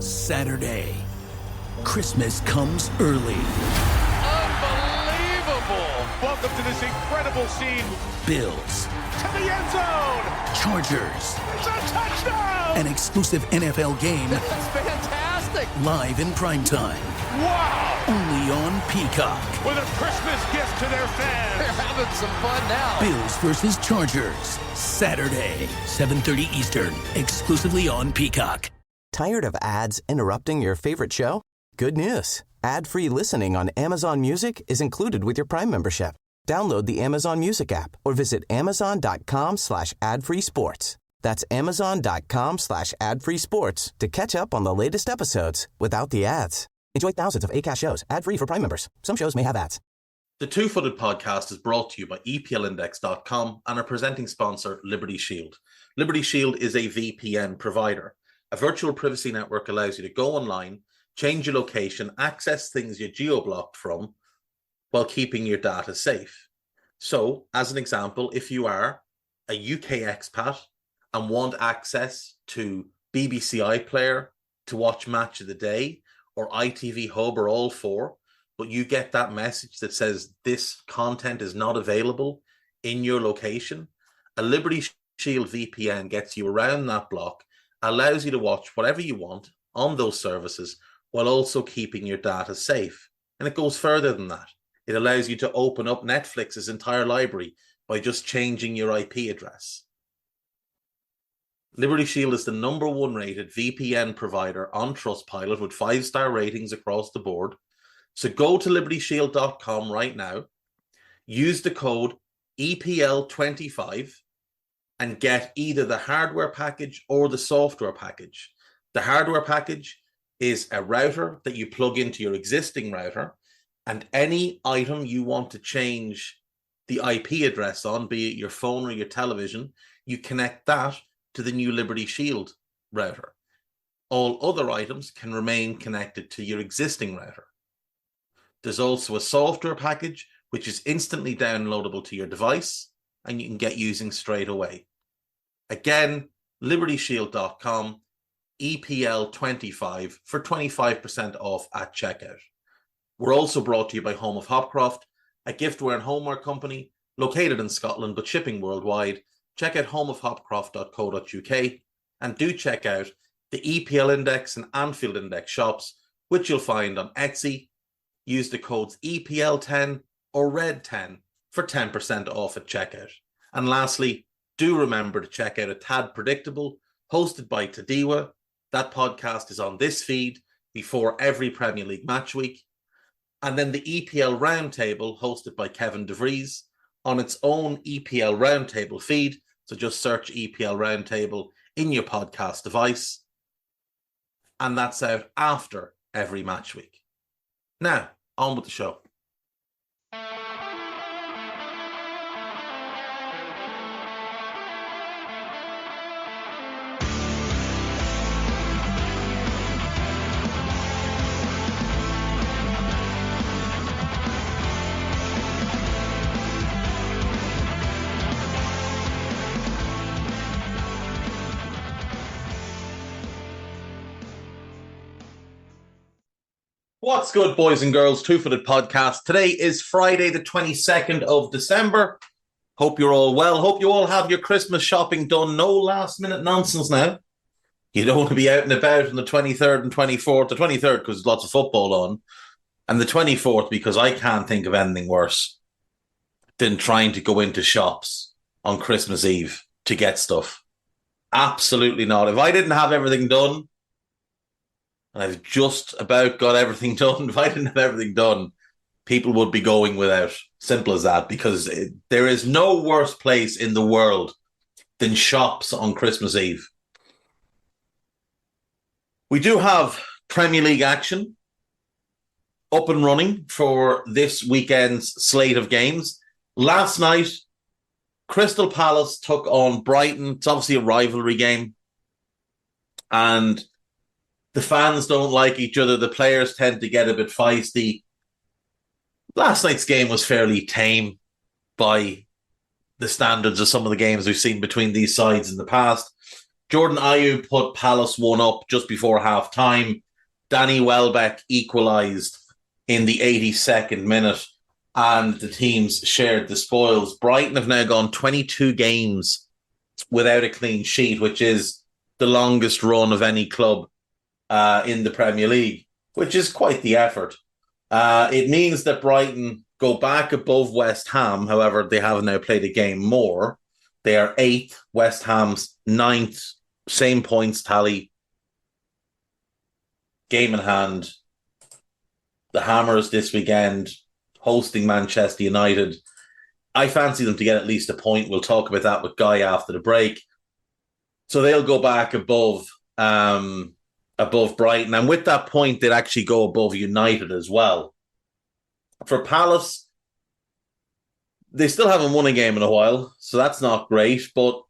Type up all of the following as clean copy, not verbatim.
Saturday. Christmas comes early. Unbelievable! Welcome to this incredible scene. Bills. To the end zone! Chargers. It's a touchdown! An exclusive NFL game. That's fantastic! Live in primetime. Wow! Only on Peacock. With a Christmas gift to their fans. They're having some fun now. Bills versus Chargers. Saturday, 7:30 Eastern. Exclusively on Peacock. Tired of ads interrupting your favorite show? Good news. Ad-free listening on Amazon Music is included with your Prime membership. Download the Amazon Music app or visit amazon.com/ad-free sports. That's amazon.com/ad-free sports to catch up on the latest episodes without the ads. Enjoy thousands of Acast shows ad-free for Prime members. Some shows may have ads. The Two-Footed Podcast is brought to you by EPLindex.com and our presenting sponsor, Liberty Shield. Liberty Shield is a VPN provider. A virtual privacy network allows you to go online, change your location, access things you're geo-blocked from, while keeping your data safe. So, as an example, if you are a UK expat and want access to BBC iPlayer to watch Match of the Day, or ITV Hub, or all four, but you get that message that says this content is not available in your location, a Liberty Shield VPN gets you around that block, allows you to watch whatever you want on those services while also keeping your data safe. And it goes further than that. It allows you to open up Netflix's entire library by just changing your IP address. Liberty Shield is the #1 rated VPN provider on Trustpilot with 5-star ratings across the board. So go to libertyshield.com right now, use the code EPL25 and get either the hardware package or the software package. The hardware package is a router that you plug into your existing router, and any item you want to change the IP address on, be it your phone or your television, you connect that to the new Liberty Shield router. All other items can remain connected to your existing router. There's also a software package which is instantly downloadable to your device and you can get using straight away. Again, libertyshield.com, EPL25 for 25% off at checkout. We're also brought to you by Home of Hopcroft, a giftware and homeware company located in Scotland but shipping worldwide. Check out homeofhopcroft.co.uk and do check out the EPL Index and Anfield Index shops, which you'll find on Etsy. Use the codes EPL10 or RED10 for 10% off at checkout. And lastly, do remember to check out A Tad Predictable, hosted by Tadiwa. That podcast is on this feed before every Premier League match week. And then the EPL Roundtable, hosted by Kevin DeVries, on its own EPL Roundtable feed. So just search EPL Roundtable in your podcast device. And that's out after every match week. Now, on with the show. What's good, boys and girls? Two-Footed Podcast. Today is Friday, the 22nd of December. Hope you're all well. Hope you all have your Christmas shopping done. No last-minute nonsense now. You don't want to be out and about on the 23rd and 24th. The 23rd because there's lots of football on. And the 24th because I can't think of anything worse than trying to go into shops on Christmas Eve to get stuff. Absolutely not. If I didn't have everything done, and I've just about got everything done. If I didn't have everything done, people would be going without. Simple as that, because there is no worse place in the world than shops on Christmas Eve. We do have Premier League action up and running for this weekend's slate of games. Last night, Crystal Palace took on Brighton. It's obviously a rivalry game. And the fans don't like each other. The players tend to get a bit feisty. Last night's game was fairly tame by the standards of some of the games we've seen between these sides in the past. Jordan Ayew put Palace 1 up just before half time. Danny Welbeck equalised in the 82nd minute, and the teams shared the spoils. Brighton have now gone 22 games without a clean sheet, which is the longest run of any club in the Premier League, which is quite the effort. It means that Brighton go back above West Ham. However, they have now played a game more. They are 8th, West Ham's 9th, same points tally, game in hand. The Hammers this weekend hosting Manchester United. I fancy them to get at least a point. We'll talk about that with Guy after the break. So they'll go back above Brighton. And with that point, they'd actually go above United as well. For Palace, they still haven't won a game in a while, so that's not great, but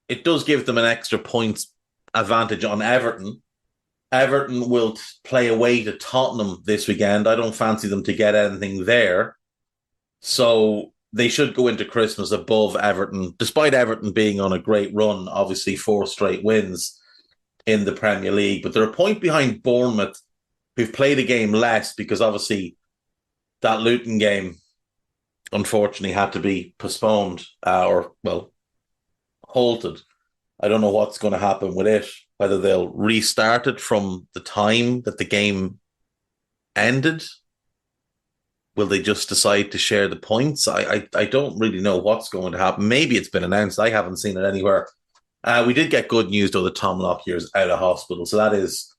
it does give them an extra points advantage on Everton. Everton will play away to Tottenham this weekend. I don't fancy them to get anything there. So they should go into Christmas above Everton, despite Everton being on a great run, obviously 4 straight wins in the Premier League. But they're a point behind Bournemouth, who've played a game less because obviously that Luton game unfortunately had to be postponed halted. I don't know what's going to happen with it, whether they'll restart it from the time that the game ended. Will they just decide to share the points? I don't really know what's going to happen. Maybe it's been announced. I haven't seen it anywhere. We did get good news, though, that Tom Lockyer is out of hospital. So that is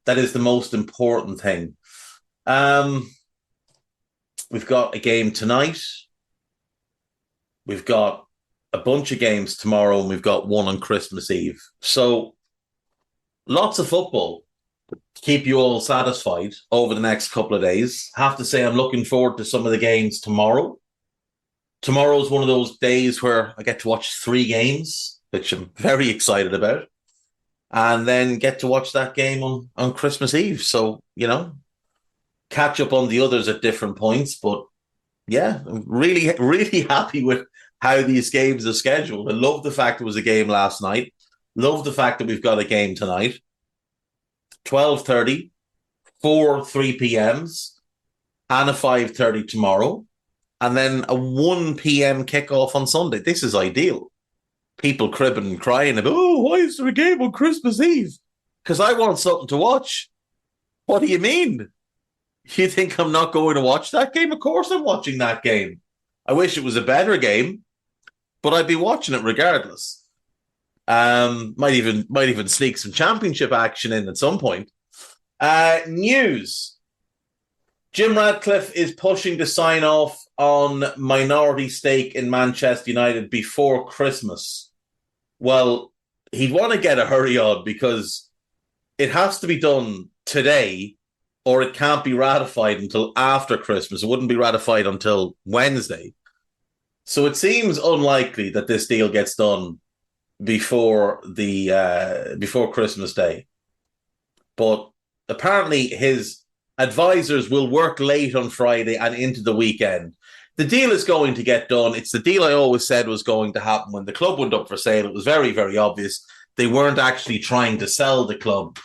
the most important thing. We've got a game tonight. We've got a bunch of games tomorrow, and we've got one on Christmas Eve. So lots of football to keep you all satisfied over the next couple of days. Have to say I'm looking forward to some of the games tomorrow. Tomorrow is one of those days where I get to watch 3 games, which I'm very excited about, and then get to watch that game on Christmas Eve. So, catch up on the others at different points. But yeah, I'm really, really happy with how these games are scheduled. I love the fact there was a game last night. Love the fact that we've got a game tonight. 12:30, 4 3 PMs, and a 5:30 tomorrow. And then a 1 PM kickoff on Sunday. This is ideal. People cribbing and crying about, why is there a game on Christmas Eve? Because I want something to watch. What do you mean? You think I'm not going to watch that game? Of course I'm watching that game. I wish it was a better game, but I'd be watching it regardless. Might even sneak some championship action in at some point. News. Jim Ratcliffe is pushing to sign off on minority stake in Manchester United before Christmas. Well, he'd want to get a hurry on because it has to be done today, or it can't be ratified until after Christmas. It wouldn't be ratified until Wednesday. So it seems unlikely that this deal gets done before Christmas Day. But apparently his advisors will work late on Friday and into the weekend. The deal is going to get done. It's the deal I always said was going to happen when the club went up for sale. It was very, very obvious. They weren't actually trying to sell the club.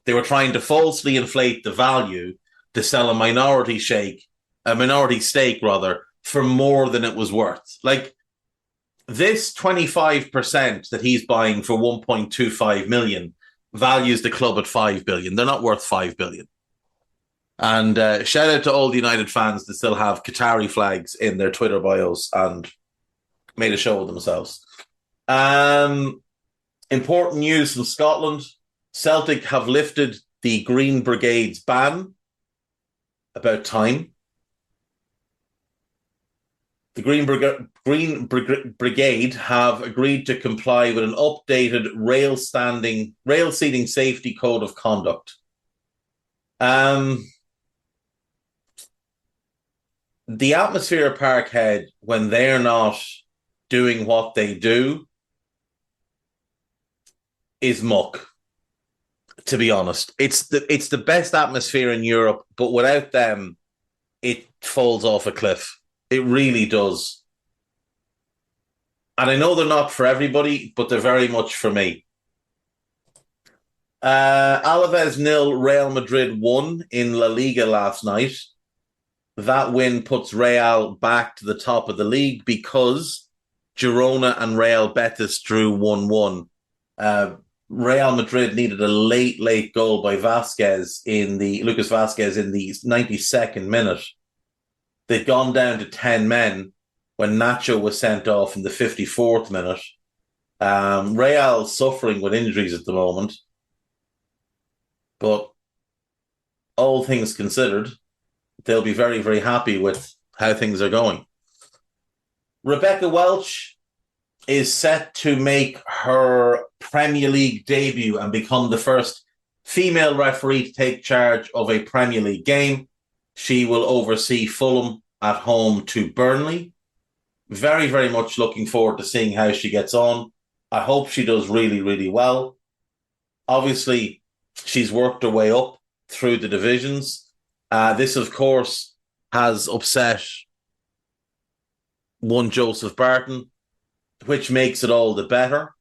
They were trying to falsely inflate the value to sell a minority stake, for more than it was worth. Like, this 25% that he's buying for 1.25 million values the club at 5 billion. They're not worth 5 billion. And shout out to all the United fans that still have Qatari flags in their Twitter bios and made a show of themselves. Important news from Scotland. Celtic have lifted the Green Brigade's ban. About time. The Green Brigade have agreed to comply with an updated rail seating safety code of conduct. The atmosphere at Parkhead, when they're not doing what they do, is muck. To be honest, it's the best atmosphere in Europe, but without them, it falls off a cliff. It really does. And I know they're not for everybody, but they're very much for me. Alaves 0, Real Madrid 1 in La Liga last night. That win puts Real back to the top of the league because Girona and Real Betis drew 1-1. Real Madrid needed a late goal by Lucas Vázquez in the 92nd minute. They'd gone down to 10 men when Nacho was sent off in the 54th minute. Real suffering with injuries at the moment. But all things considered, they'll be very, very happy with how things are going. Rebecca Welch is set to make her Premier League debut and become the first female referee to take charge of a Premier League game. She will oversee Fulham at home to Burnley. Very, very much looking forward to seeing how she gets on. I hope she does really, really well. Obviously, she's worked her way up through the divisions. This, of course, has upset one Joseph Barton, which makes it all the better.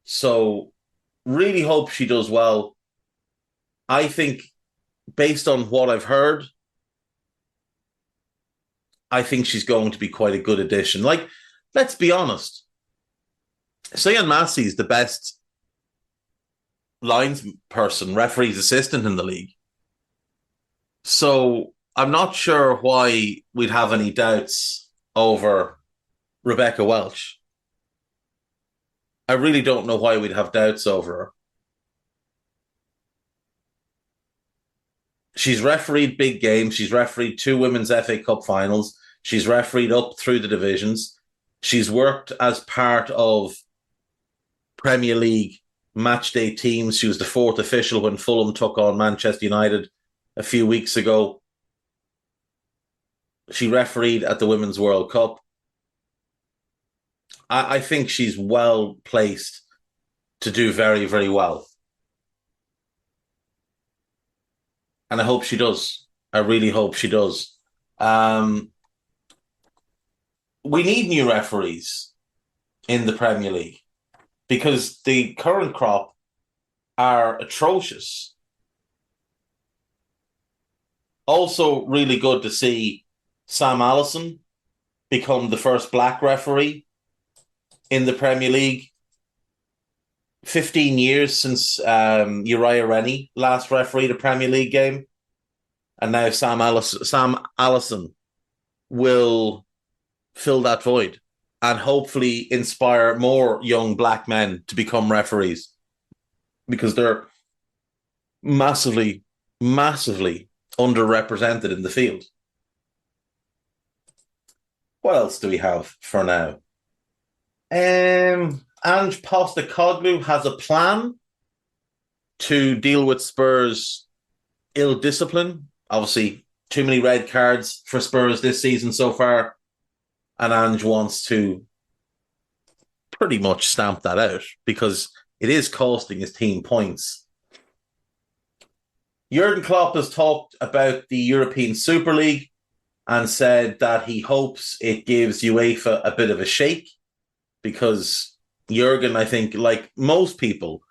So, really hope she does well. I think, based on what I've heard, I think she's going to be quite a good addition. Like, let's be honest. Sayan Massey is the best linesperson, referee's assistant in the league. So I'm not sure why we'd have any doubts over Rebecca Welch. I really don't know why we'd have doubts over her. She's refereed big games. She's refereed 2 Women's FA Cup finals. She's refereed up through the divisions. She's worked as part of Premier League matchday teams. She was the 4th official when Fulham took on Manchester United a few weeks ago. She refereed at the Women's World Cup. I think she's well placed to do very, very well. And I hope she does. I really hope she does. We need new referees in the Premier League because the current crop are atrocious. Also, really good to see Sam Allison become the first black referee in the Premier League. 15 years since Uriah Rennie last refereed a Premier League game. And now Sam Allison will fill that void and hopefully inspire more young black men to become referees because they're massively, massively underrepresented in the field. What else do we have for now? Ange Postecoglou has a plan to deal with Spurs' ill discipline. Obviously, too many red cards for Spurs this season so far. And Ange wants to pretty much stamp that out because it is costing his team points. Jurgen Klopp has talked about the European Super League and said that he hopes it gives UEFA a bit of a shake because Jurgen, I think, like most people,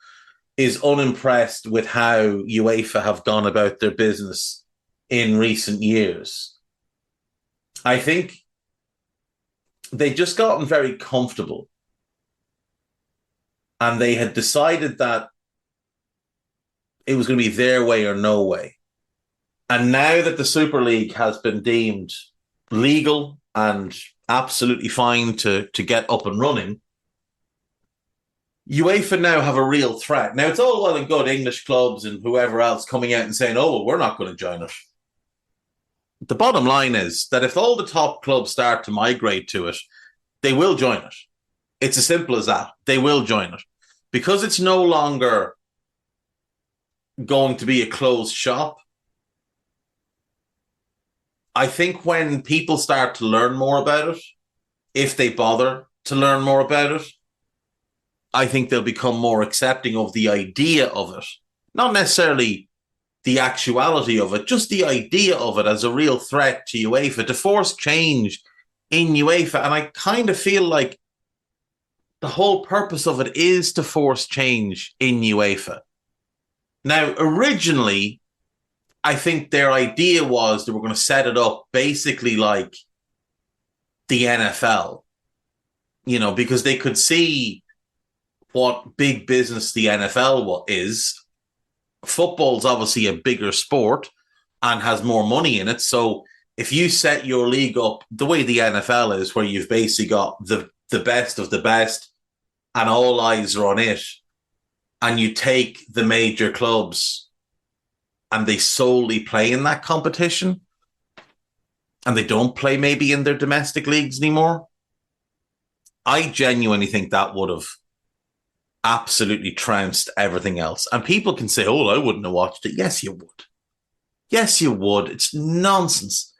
is unimpressed with how UEFA have gone about their business in recent years. I think they'd just gotten very comfortable and they had decided that it was going to be their way or no way. And now that the Super League has been deemed legal and absolutely fine to get up and running, UEFA now have a real threat. Now, it's all well and good English clubs and whoever else coming out and saying, oh, well, we're not going to join it. The bottom line is that if all the top clubs start to migrate to it, they will join it. It's as simple as that. They will join it. Because it's no longer going to be a closed shop, I think when people start to learn more about it, if they bother to learn more about it, I think they'll become more accepting of the idea of it. Not necessarily the actuality of it, just the idea of it as a real threat to UEFA, to force change in UEFA. And I kind of feel like the whole purpose of it is to force change in UEFA. Now, originally, I think their idea was they were going to set it up basically like the NFL, because they could see what big business the NFL is. Football's obviously a bigger sport and has more money in it. So if you set your league up the way the NFL is, where you've basically got the best of the best and all eyes are on it, and you take the major clubs and they solely play in that competition and they don't play maybe in their domestic leagues anymore, I genuinely think that would have absolutely trounced everything else. And people can say, oh, I wouldn't have watched it. Yes, you would. Yes, you would. It's nonsense.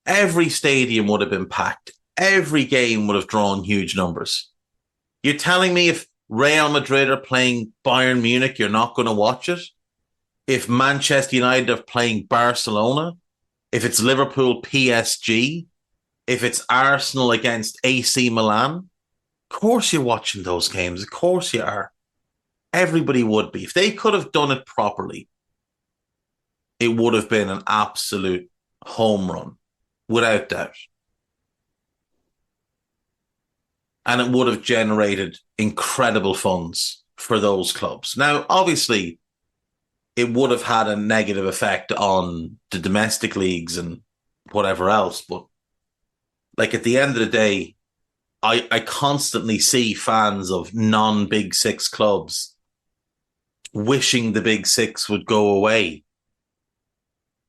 Every stadium would have been packed. Every game would have drawn huge numbers. You're telling me if Real Madrid are playing Bayern Munich, you're not going to watch it? If Manchester United are playing Barcelona, if it's Liverpool PSG, if it's Arsenal against AC Milan, of course you're watching those games. Of course you are. Everybody would be. If they could have done it properly, it would have been an absolute home run, without doubt. And it would have generated incredible funds for those clubs. Now, obviously, it would have had a negative effect on the domestic leagues and whatever else. But like at the end of the day, I constantly see fans of non-Big Six clubs wishing the Big Six would go away.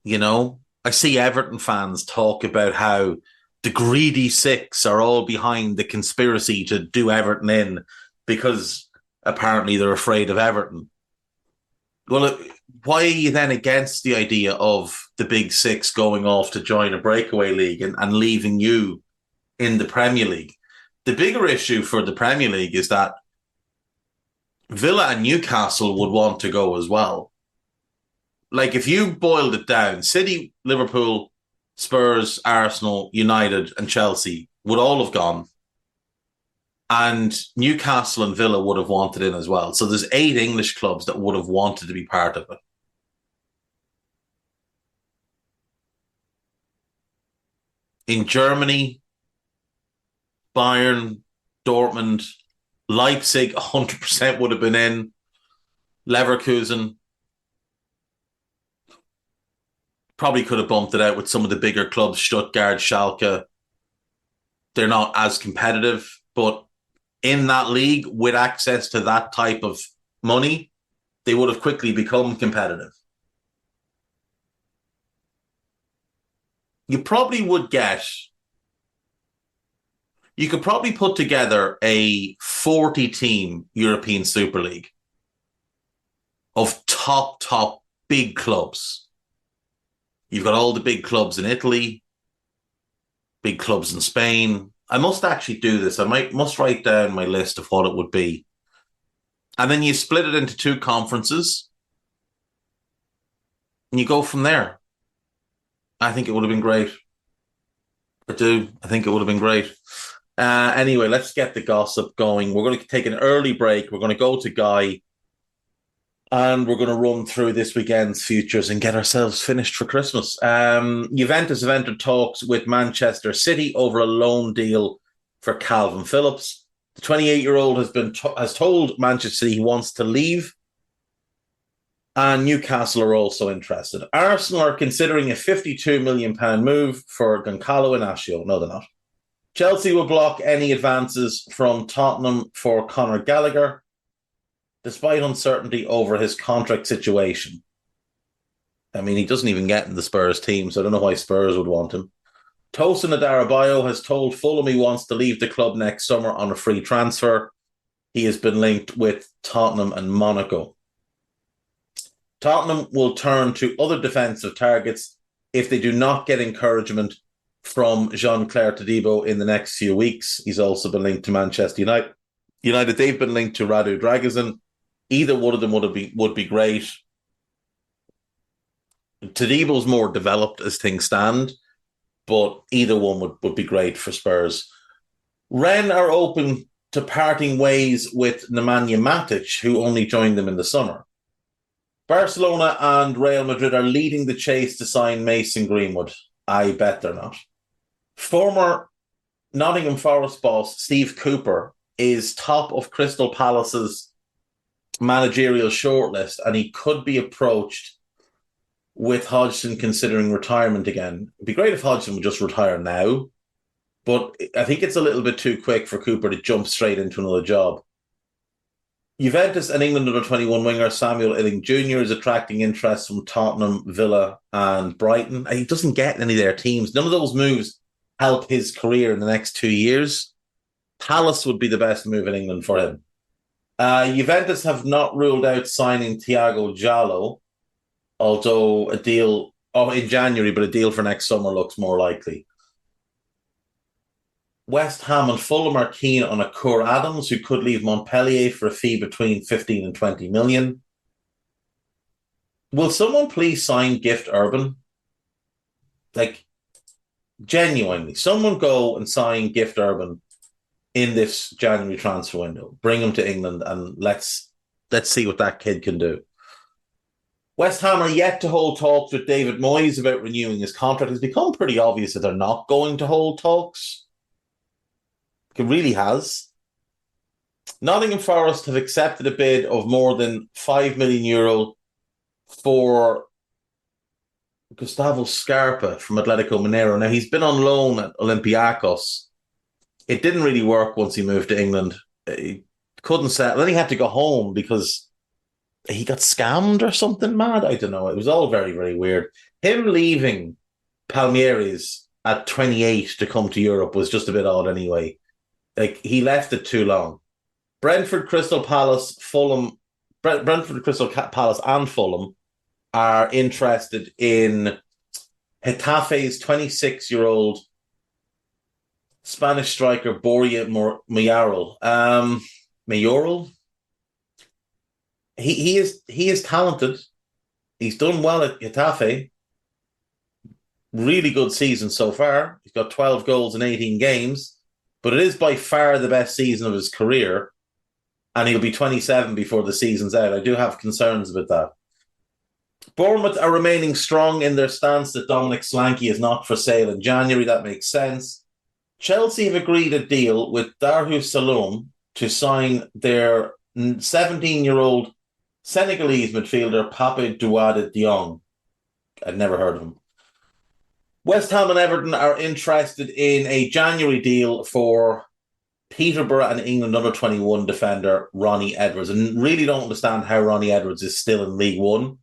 I see Everton fans talk about how the greedy six are all behind the conspiracy to do Everton in because apparently they're afraid of Everton. Well, why are you then against the idea of the Big Six going off to join a breakaway league and leaving you in the Premier League? The bigger issue for the Premier League is that Villa and Newcastle would want to go as well. Like if you boiled it down, City, Liverpool, Spurs, Arsenal, United and Chelsea would all have gone. And Newcastle and Villa would have wanted in as well. So there's 8 English clubs that would have wanted to be part of it. In Germany, Bayern, Dortmund, Leipzig 100% would have been in. Leverkusen probably could have bumped it out with some of the bigger clubs, Stuttgart, Schalke. They're not as competitive, but in that league, with access to that type of money, they would have quickly become competitive. You could probably put together a 40-team European Super League of top big clubs. You've got all the big clubs in Italy, big clubs in Spain. I must actually do this. Must write down my list of what it would be. And then you split it into 2 conferences and you go from there. I think it would have been great. I do. I think it would have been great. Anyway, let's get the gossip going. We're going to take an early break. We're going to go to Guy and we're going to run through this weekend's futures and get ourselves finished for Christmas. Juventus have entered talks with Manchester City over a loan deal for Calvin Phillips. The 28-year-old has told Manchester City he wants to leave, and Newcastle are also interested. Arsenal are considering a £52 million move for Goncalo Inacio. No, they're not. Chelsea will block any advances from Tottenham for Conor Gallagher, despite uncertainty over his contract situation. I mean, he doesn't even get in the Spurs team, so I don't know why Spurs would want him. Tosin Adarabioyo has told Fulham he wants to leave the club next summer on a free transfer. He has been linked with Tottenham and Monaco. Tottenham will turn to other defensive targets if they do not get encouragement from Jean-Claire Todibo in the next few weeks. He's also been linked to Manchester United. They've been linked to Radu Dragusin. Either one of them would be great. Todibo's more developed as things stand, but either one would be great for Spurs. Rennes are open to parting ways with Nemanja Matic, who only joined them in the summer. Barcelona and Real Madrid are leading the chase to sign Mason Greenwood. I bet they're not. Former Nottingham Forest boss Steve Cooper is top of Crystal Palace's managerial shortlist, and he could be approached with Hodgson considering retirement again. It'd be great if Hodgson would just retire now, but I think it's a little bit too quick for Cooper to jump straight into another job. Juventus and England under-21 winger Samuel Illing Jr. is attracting interest from Tottenham, Villa and Brighton. He doesn't get any of their teams. None of those moves help his career in the next 2 years. Palace would be the best move in England for him. Juventus have not ruled out signing Thiago Giallo, although a deal in January, but a deal for next summer looks more likely. West Ham and Fulham are keen on Akur Adams, who could leave Montpellier for a fee between 15 and 20 million. Will someone please sign Gift Urban? Like, genuinely, someone go and sign Gift Urban in this January transfer window. Bring him to England and let's see what that kid can do. West Ham are yet to hold talks with David Moyes about renewing his contract. It's become pretty obvious that they're not going to hold talks. It really has. Nottingham Forest have accepted a bid of more than €5 million for Gustavo Scarpa from Atletico Mineiro. Now, he's been on loan at Olympiacos. It didn't really work once he moved to England. He couldn't settle. Then he had to go home because he got scammed or something mad. I don't know. It was all very, very weird. Him leaving Palmeiras at 28 to come to Europe was just a bit odd anyway. Like, he left it too long. Brentford, Crystal Palace, Crystal Palace and Fulham are interested in Getafe's 26-year-old Spanish striker Borja Mayoral. Mayoral? He is talented. He's done well at Getafe. Really good season so far. He's got 12 goals in 18 games. But it is by far the best season of his career, and he'll be 27 before the season's out. I do have concerns about that. Bournemouth are remaining strong in their stance that Dominic Solanke is not for sale in January. That makes sense. Chelsea have agreed a deal with Darhou Saloum to sign their 17-year-old Senegalese midfielder Pape Douade Diong. I'd never heard of him. West Ham and Everton are interested in a January deal for Peterborough and England under-21 defender Ronnie Edwards. And really don't understand how Ronnie Edwards is still in League One.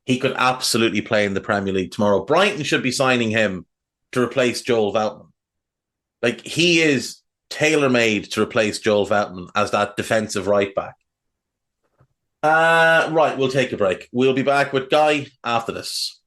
He could absolutely play in the Premier League tomorrow. Brighton should be signing him to replace Joel Veltman. Like, he is tailor-made to replace Joel Veltman as that defensive right-back. Right, we'll take a break. We'll be back with Guy after this.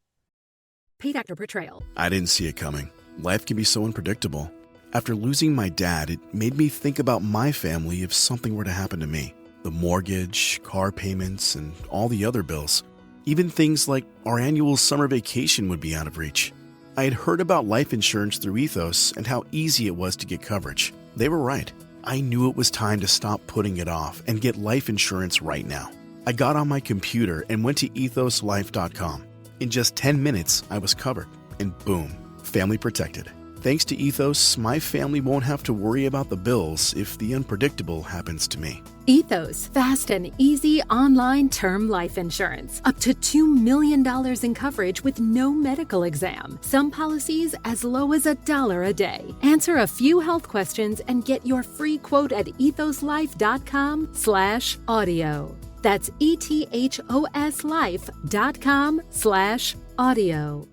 Paid actor portrayal. I didn't see it coming. Life can be so unpredictable. After losing my dad, it made me think about my family if something were to happen to me. The mortgage, car payments, and all the other bills. Even things like our annual summer vacation would be out of reach. I had heard about life insurance through Ethos and how easy it was to get coverage. They were right. I knew it was time to stop putting it off and get life insurance right now. I got on my computer and went to ethoslife.com. In just 10 minutes, I was covered. And boom, family protected. Thanks to Ethos, my family won't have to worry about the bills if the unpredictable happens to me. Ethos, fast and easy online term life insurance. Up to $2 million in coverage with no medical exam. Some policies as low as $1 a day. Answer a few health questions and get your free quote at ethoslife.com/audio. That's ethoslife.com/audio.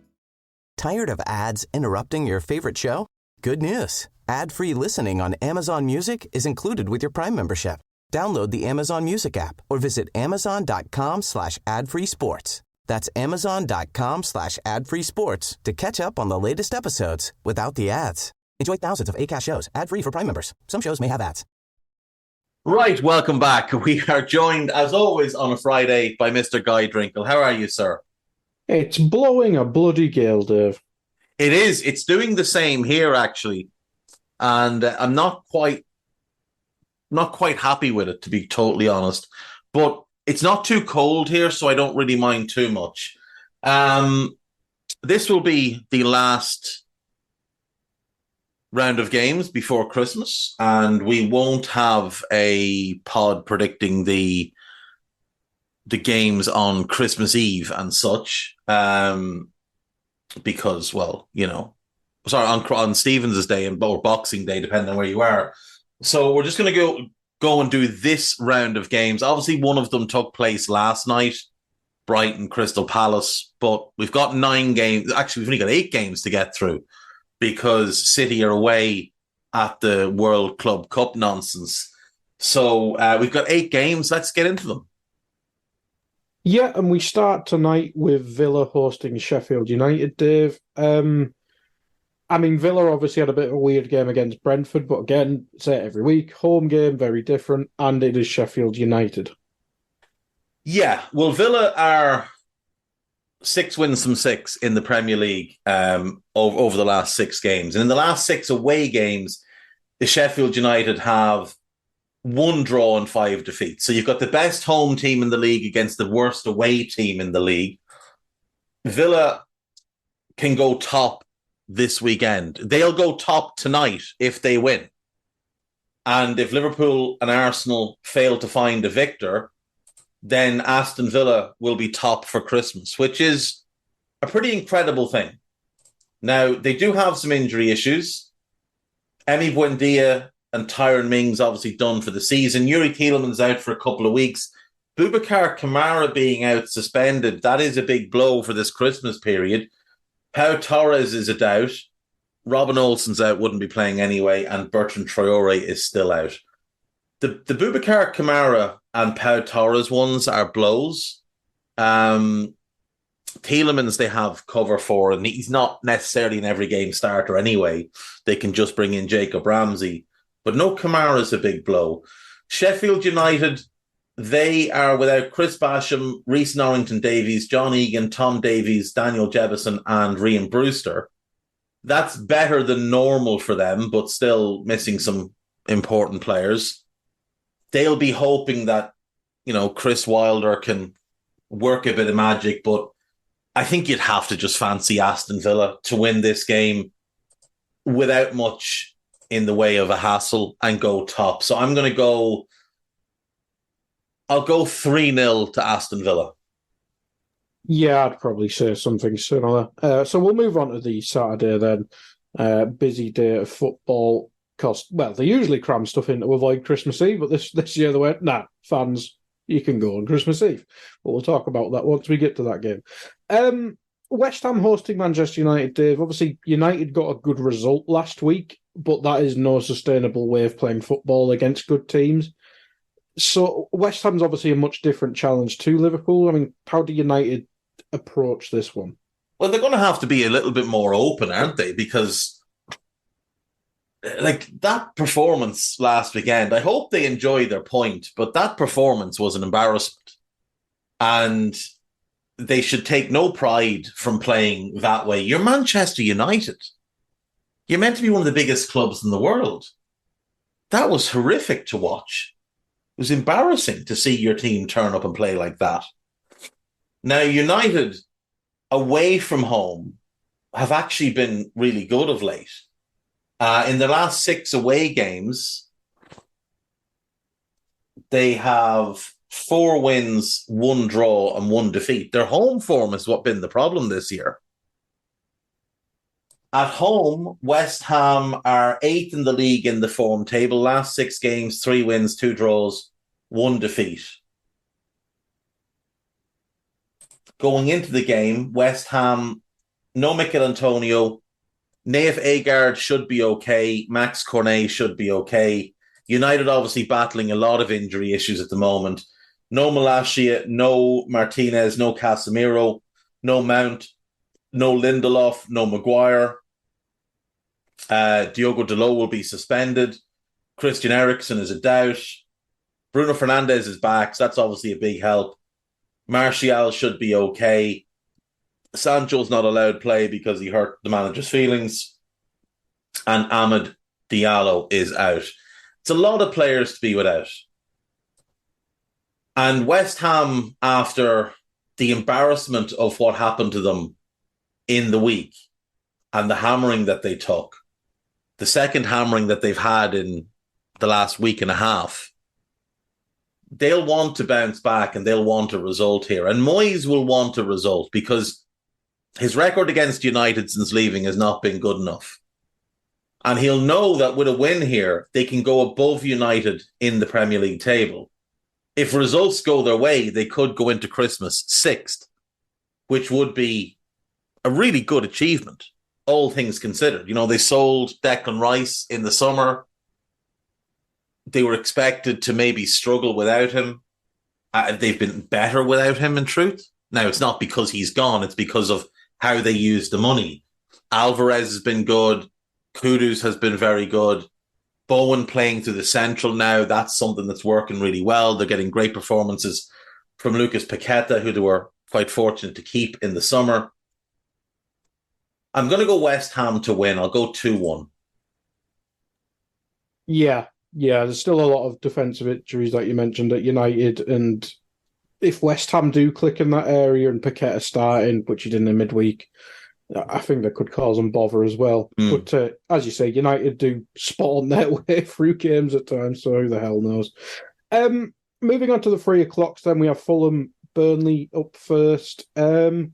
Tired of ads interrupting your favorite show? Good news. Ad-free listening on Amazon Music is included with your Prime membership. Download the Amazon Music app or visit amazon.com/ad-free sports. That's amazon.com/ad-free sports to catch up on the latest episodes without the ads. Enjoy thousands of Acast shows ad-free for Prime members. Some shows may have ads. Right, welcome back. We are joined, as always, on a Friday by Mr. Guy Drinkle. How are you, sir? It's blowing a bloody gale, Dave. It is. It's doing the same here, actually. And I'm not quite not quite happy with it, to be totally honest. But it's not too cold here, so I don't really mind too much. This will be the last round of games before Christmas, and we won't have a pod predicting the games on Christmas Eve and such, because, well, sorry, on Stephen's Day or Boxing Day, depending on where you are. So we're just going to go and do this round of games. Obviously, one of them took place last night, Brighton, Crystal Palace, but we've got 9 games. Actually, we've only got 8 games to get through because City are away at the World Club Cup nonsense. So we've got 8 games. Let's get into them. Yeah, and we start tonight with Villa hosting Sheffield United, Dave. Villa obviously had a bit of a weird game against Brentford, but again, say it every week, home game, very different, and it is Sheffield United. Yeah, well, Villa are 6 wins from 6 in the Premier League over the last 6 games. And in the last 6 away games, the Sheffield United have 1 draw and 5 defeats. So you've got the best home team in the league against the worst away team in the league. Villa can go top this weekend. They'll go top tonight if they win. And if Liverpool and Arsenal fail to find a victor, then Aston Villa will be top for Christmas, which is a pretty incredible thing. Now, they do have some injury issues. Emi Buendia and Tyron Mings obviously done for the season. Yuri Tielemans out for a couple of weeks. Boubacar Kamara being out suspended, that is a big blow for this Christmas period. Pau Torres is a doubt. Robin Olsen's out, wouldn't be playing anyway, and Bertrand Traore is still out. The Boubacar Kamara and Pau Torres ones are blows. Tielemans they have cover for, and he's not necessarily an every game starter anyway. They can just bring in Jacob Ramsey. But no Kamara's a big blow. Sheffield United, they are without Chris Basham, Reece Norrington-Davies, John Egan, Tom Davies, Daniel Jebison, and Ryan Brewster. That's better than normal for them, but still missing some important players. They'll be hoping that, Chris Wilder can work a bit of magic, but I think you'd have to just fancy Aston Villa to win this game without much in the way of a hassle and go top. So I'll go 3-0 to Aston Villa. Yeah, I'd probably say something similar. So we'll move on to the Saturday then. Busy day of football. They usually cram stuff in to avoid Christmas Eve, but this year they went, fans, you can go on Christmas Eve. But we'll talk about that once we get to that game. West Ham hosting Manchester United, Dave. Obviously, United got a good result last week, but that is no sustainable way of playing football against good teams. So West Ham's obviously a much different challenge to Liverpool. How do United approach this one? Well, they're going to have to be a little bit more open, aren't they? Because that performance last weekend, I hope they enjoy their point, but that performance was an embarrassment. And they should take no pride from playing that way. You're Manchester United. You're meant to be one of the biggest clubs in the world. That was horrific to watch. It was embarrassing to see your team turn up and play like that. Now, United, away from home, have actually been really good of late. In the last 6 away games, they have 4 wins, 1 draw, and 1 defeat. Their home form has been the problem this year. At home, West Ham are 8th in the league in the form table. Last 6 games, 3 wins, 2 draws, 1 defeat. Going into the game, West Ham, no Mikel Antonio. Naif Agard should be okay. Max Cornet should be okay. United obviously battling a lot of injury issues at the moment. No Malacia, no Martinez, no Casemiro, no Mount, no Lindelof, no Maguire. Diogo Dalot will be suspended. Christian Eriksen is a doubt. Bruno Fernandes is back, so that's obviously a big help. Martial should be okay. Sancho's not allowed play because he hurt the manager's feelings. And Ahmed Diallo is out. It's a lot of players to be without. And West Ham, after the embarrassment of what happened to them in the week and the hammering that they took, the second hammering that they've had in the last week and a half, they'll want to bounce back and they'll want a result here. And Moyes will want a result because his record against United since leaving has not been good enough. And he'll know that with a win here, they can go above United in the Premier League table. If results go their way, they could go into Christmas sixth, which would be a really good achievement, all things considered. You know, they sold Declan Rice in the summer. They were expected to maybe struggle without him. They've been better without him, in truth. Now, it's not because he's gone. It's because of how they use the money. Alvarez has been good. Kudus has been very good. Bowen playing through the central now, that's something that's working really well. They're getting great performances from Lucas Paqueta, who they were quite fortunate to keep in the summer. I'm going to go West Ham to win. I'll go 2-1. Yeah, there's still a lot of defensive injuries that you mentioned at United, and if West Ham do click in that area and Paqueta starting, which he did in the midweek, I think that could cause them bother as well. But as you say, United do spawn their way through games at times, so who the hell knows. Moving on to the 3 o'clocks, then we have Fulham, Burnley up first. Fulham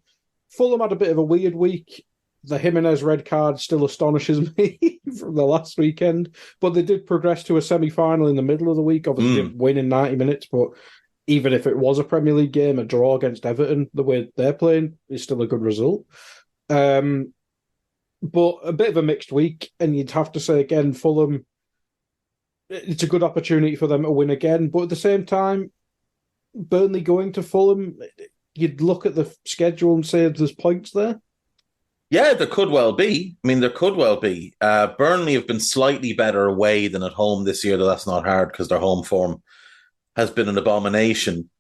had a bit of a weird week. The Jimenez red card still astonishes me from the last weekend, but they did progress to a semi-final in the middle of the week. Obviously, didn't win in 90 minutes, but even if it was a Premier League game, a draw against Everton, the way they're playing is still a good result. But a bit of a mixed week, and you'd have to say again, Fulham, it's a good opportunity for them to win again. But at the same time, Burnley going to Fulham, you'd look at the schedule and say there's points there. Yeah, there could well be. I mean, there could well be. Burnley have been slightly better away than at home this year, though that's not hard because their home form has been an abomination.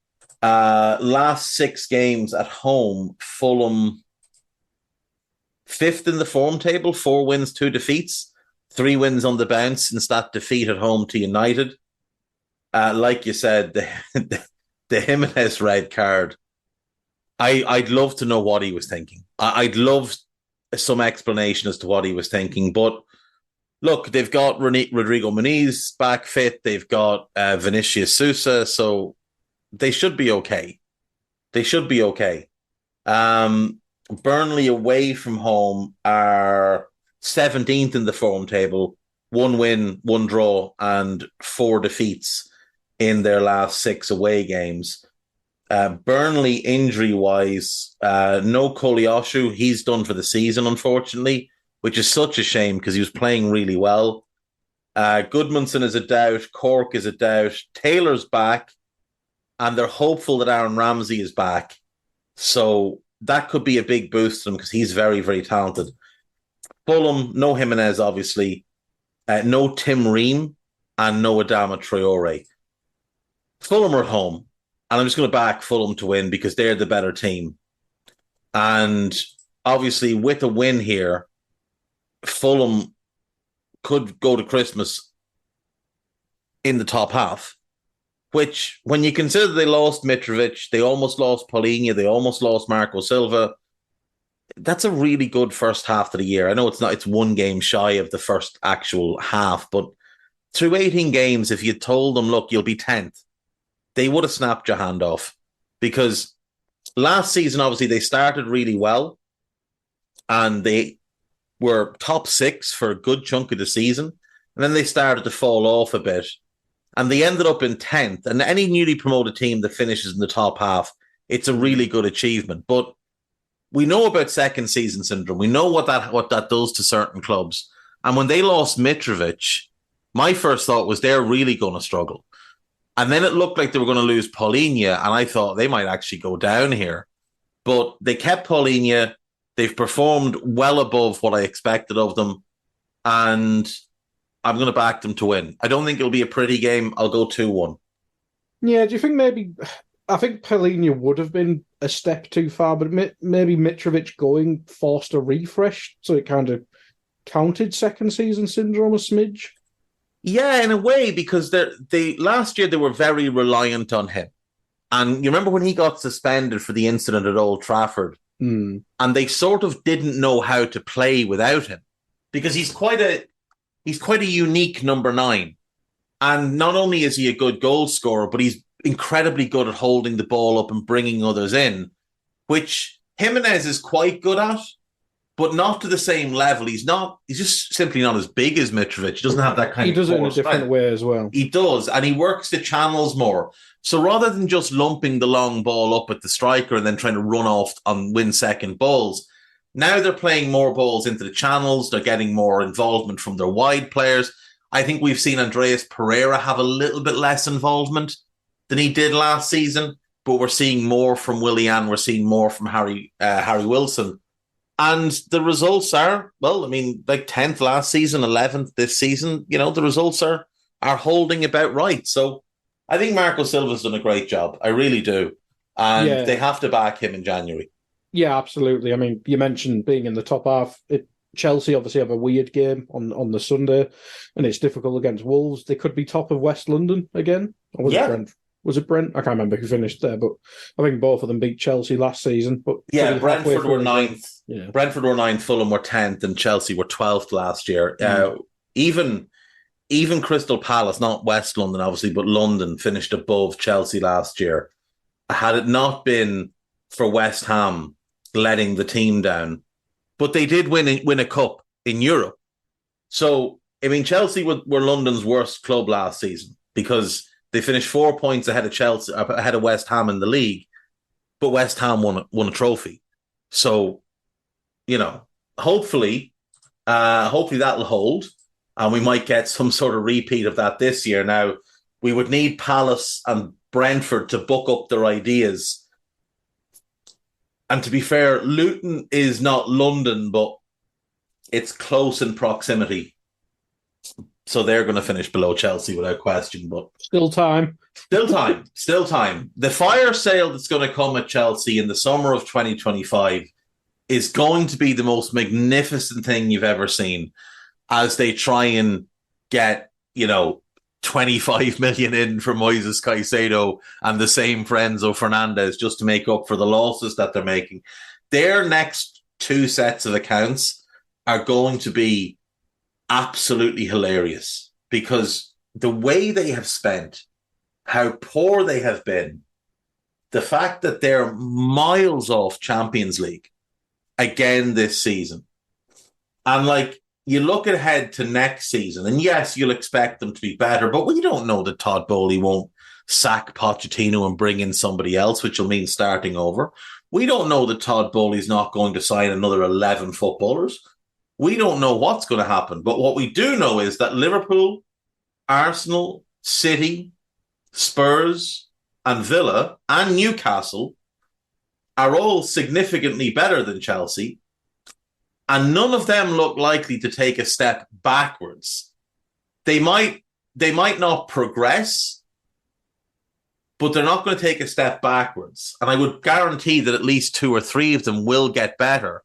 Last 6 games at home, Fulham 5th in the form table, 4 wins, 2 defeats, 3 wins on the bounce since that defeat at home to United. Like you said, the Jimenez red card, I'd love to know what he was thinking. I'd love some explanation as to what he was thinking. But look, they've got Rodrigo Muniz back fit. They've got Vinicius Sousa, so they should be okay. Burnley away from home are 17th in the form table, 1 win, 1 draw, and 4 defeats in their last 6 away games. Burnley, injury-wise, no Koleosho. He's done for the season, unfortunately, which is such a shame because he was playing really well. Goodmanson is a doubt. Cork is a doubt. Taylor's back, and they're hopeful that Aaron Ramsey is back. So that could be a big boost to them because he's very, very talented. Fulham, no Jimenez, obviously. No Tim Ream and no Adama Traore. Fulham are at home. And I'm just going to back Fulham to win because they're the better team. And obviously, with a win here, Fulham could go to Christmas in the top half, which, when you consider they lost Mitrovic, they almost lost Paulinho, they almost lost Marco Silva, that's a really good first half of the year. I know it's 1 game shy of the first actual half, but through 18 games, if you told them, look, you'll be 10th, they would have snapped your hand off. Because last season, obviously, they started really well and they were top 6 for a good chunk of the season. And then they started to fall off a bit. And they ended up in 10th. And any newly promoted team that finishes in the top half, it's a really good achievement. But we know about second season syndrome. We know what that does to certain clubs. And when they lost Mitrovic, my first thought was they're really going to struggle. And then it looked like they were going to lose Paulinho, and I thought they might actually go down here. But they kept Paulinho. They've performed well above what I expected of them, and I'm going to back them to win. I don't think it'll be a pretty game. I'll go 2-1. Yeah, do you think maybe... I think Paulinho would have been a step too far, but maybe Mitrovic going forced a refresh, so it kind of counted second season syndrome a smidge? Yeah, in a way, because they last year they were very reliant on him. And you remember when he got suspended for the incident at Old Trafford, and they sort of didn't know how to play without him because he's quite a unique number 9. And not only is he a good goal scorer, but he's incredibly good at holding the ball up and bringing others in, which Jimenez is quite good at, but not to the same level. He's just simply not as big as Mitrovic. He doesn't have that kind of. He does it in a different way as well. He does, and he works the channels more. So rather than just lumping the long ball up at the striker and then trying to run off and win second balls, now they're playing more balls into the channels. They're getting more involvement from their wide players. I think we've seen Andreas Pereira have a little bit less involvement than he did last season, but we're seeing more from Willian. We're seeing more from Harry Wilson. And the results are, well, I mean, like 10th last season, 11th this season. You know, the results are holding about right. So I think Marco Silva's done a great job. I really do. And they have to back him in January. Yeah, absolutely. I mean, you mentioned being in the top half. Chelsea obviously have a weird game on the Sunday, and it's difficult against Wolves. They could be top of West London again. Or was it Brent? Was it Brent? I can't remember who finished there, but I think both of them beat Chelsea last season. But yeah, Brentford were 9th. Yeah. Brentford were 9th, Fulham were 10th, and Chelsea were 12th last year. Even Crystal Palace, not West London, obviously, but London finished above Chelsea last year. Had it not been for West Ham letting the team down, but they did win a cup in Europe. So, I mean, Chelsea were London's worst club last season because they finished 4 points ahead of West Ham in the league, but West Ham won a trophy. So, you know, hopefully that'll hold, and we might get some sort of repeat of that this year. Now, we would need Palace and Brentford to book up their ideas. And to be fair, Luton is not London, but it's close in proximity. So they're going to finish below Chelsea without question. But Still time. The fire sale that's going to come at Chelsea in the summer of 2025 is going to be the most magnificent thing you've ever seen as they try and get, 25 million in for Moises Caicedo and the same for Enzo Fernandez just to make up for the losses that they're making. Their next 2 sets of accounts are going to be absolutely hilarious because the way they have spent, how poor they have been, the fact that they're miles off Champions League again this season. And you look ahead to next season, and yes, you'll expect them to be better, but we don't know that Todd Bowley won't sack Pochettino and bring in somebody else, which will mean starting over. We don't know that Todd Bowley's not going to sign another 11 footballers. We don't know what's going to happen. But what we do know is that Liverpool, Arsenal, City, Spurs, and Villa, and Newcastle are all significantly better than Chelsea. And none of them look likely to take a step backwards. They might not progress, but they're not going to take a step backwards. And I would guarantee that at least 2 or 3 of them will get better,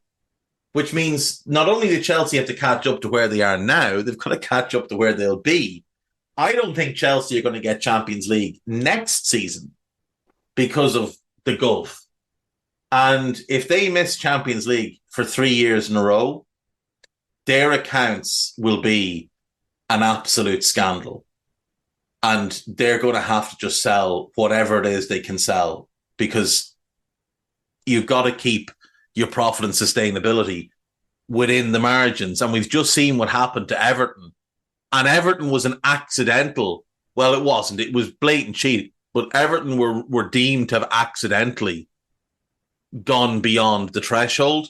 which means not only do Chelsea have to catch up to where they are now, they've got to catch up to where they'll be. I don't think Chelsea are going to get Champions League next season because of the gulf. And if they miss Champions League for 3 years in a row, their accounts will be an absolute scandal. And they're going to have to just sell whatever it is they can sell because you've got to keep your profit and sustainability within the margins. And we've just seen what happened to Everton. And Everton was an accidental, well, it wasn't, it was blatant cheat, but Everton were deemed to have accidentally gone beyond the threshold.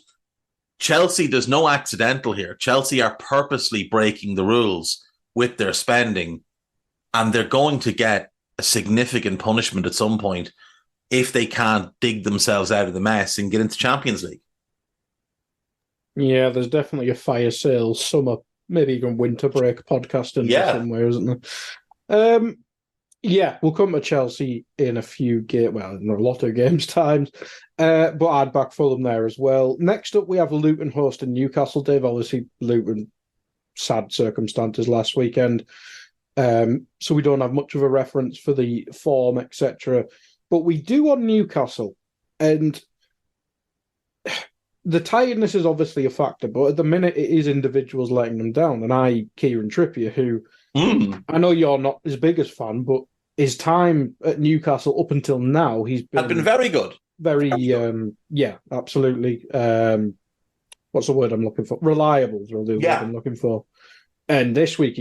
Chelsea, there's no accidental here. Chelsea are purposely breaking the rules with their spending, and they're going to get a significant punishment at some point if they can't dig themselves out of the mess and get into Champions League. Yeah, there's definitely a fire sale summer, maybe even winter break podcasting somewhere, isn't there? Yeah, we'll come to Chelsea in a few games, well, in a lot of games times, but I'd back Fulham there as well. Next up, we have Luton hosting Newcastle. Dave, obviously, Luton, sad circumstances last weekend. so we don't have much of a reference for the form, etc. But we do on Newcastle, and the tiredness is obviously a factor, but at the minute it is individuals letting them down. And Kieran Trippier, who I know you're not his biggest fan, but his time at Newcastle up until now, had been very good. Very absolutely. What's the word I'm looking for? Reliable is the word I'm looking for. And this week,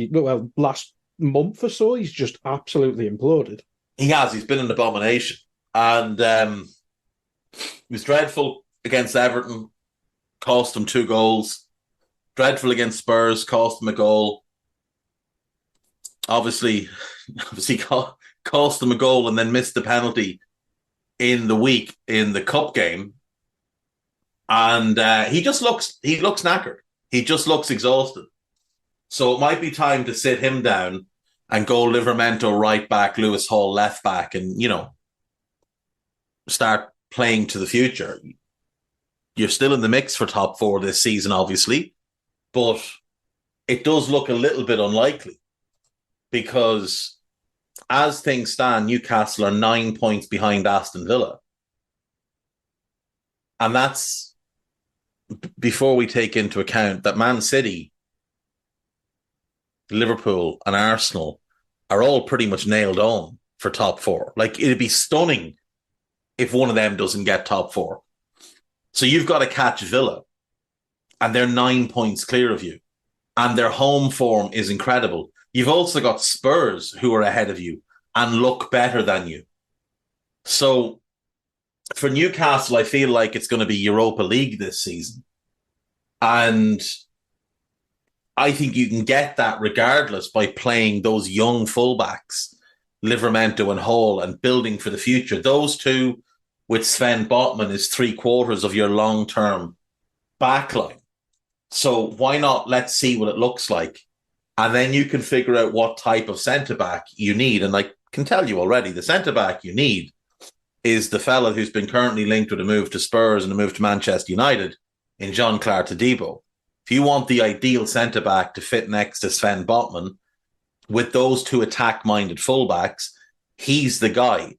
last month or so, he's just absolutely imploded. He has. He's been an abomination. And he was dreadful against Everton, cost him 2 goals. Dreadful against Spurs, cost him a goal. Obviously cost him a goal and then missed the penalty in the week in the cup game. And he looks knackered. He just looks exhausted. So it might be time to sit him down and go Livramento right back, Lewis Hall left back, and, start playing to the future. You're still in the mix for top 4 this season, obviously, but it does look a little bit unlikely because as things stand, Newcastle are 9 points behind Aston Villa. And that's before we take into account that Man City, Liverpool and Arsenal are all pretty much nailed on for top 4. Like, it'd be stunning if one of them doesn't get top 4. So you've got to catch Villa, and they're 9 points clear of you, and their home form is incredible. You've also got Spurs who are ahead of you and look better than you. So for Newcastle, I feel like it's going to be Europa League this season. And I think you can get that regardless by playing those young fullbacks, Livramento and Hall, and building for the future. Those two with Sven Botman is 3/4 of your long-term backline. So why not? Let's see what it looks like. And then you can figure out what type of centre-back you need. And I can tell you already, the centre-back you need is the fella who's been currently linked with a move to Spurs and a move to Manchester United in Jean-Claude Todibo. If you want the ideal centre-back to fit next to Sven Botman with those two attack-minded fullbacks, he's the guy.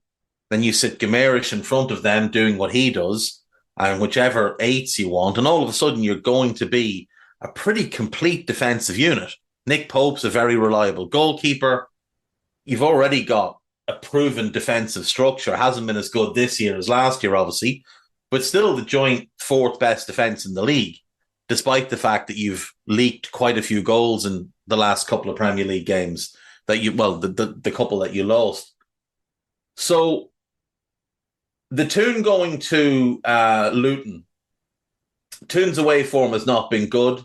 Then you sit Guimaraes in front of them doing what he does, and whichever eights you want, and all of a sudden you're going to be a pretty complete defensive unit. Nick Pope's a very reliable goalkeeper. You've already got a proven defensive structure. Hasn't been as good this year as last year, obviously, but still the joint 4th best defence in the league, despite the fact that you've leaked quite a few goals in the last couple of Premier League games the couple that you lost. So the Toon going to Luton. Toon's away form has not been good.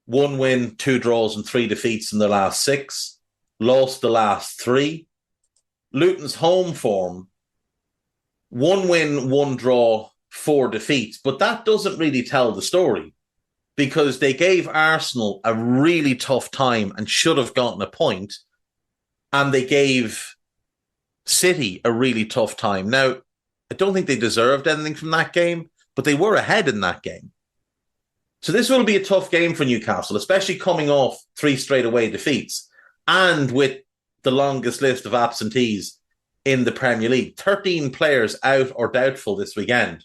1 win, 2 draws and 3 defeats in the last 6. Lost the last 3. Luton's home form, 1 win, 1 draw, 4 defeats. But that doesn't really tell the story because they gave Arsenal a really tough time and should have gotten a point. And they gave City a really tough time. Now, I don't think they deserved anything from that game, but they were ahead in that game. So this will be a tough game for Newcastle, especially coming off 3 straight away defeats and with the longest list of absentees in the Premier League. 13 players out or doubtful this weekend.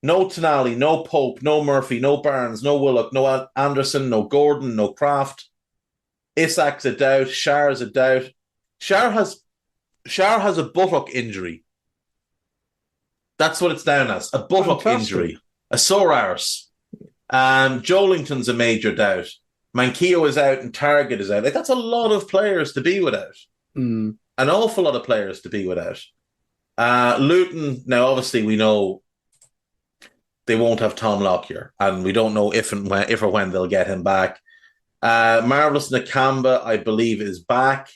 No Tonali, no Pope, no Murphy, no Barnes, no Willock, no Anderson, no Gordon, no Kraft. Isak's a doubt. Schär's a doubt. Schär has a buttock injury. That's what it's down as. A buttock injury. A sore arse. Joelinton's a major doubt. Manquillo is out and Target is out. Like, that's a lot of players to be without. An awful lot of players to be without. Luton, now obviously we know they won't have Tom Lockyer, and we don't know if or when they'll get him back. Marvelous Nakamba, I believe, is back.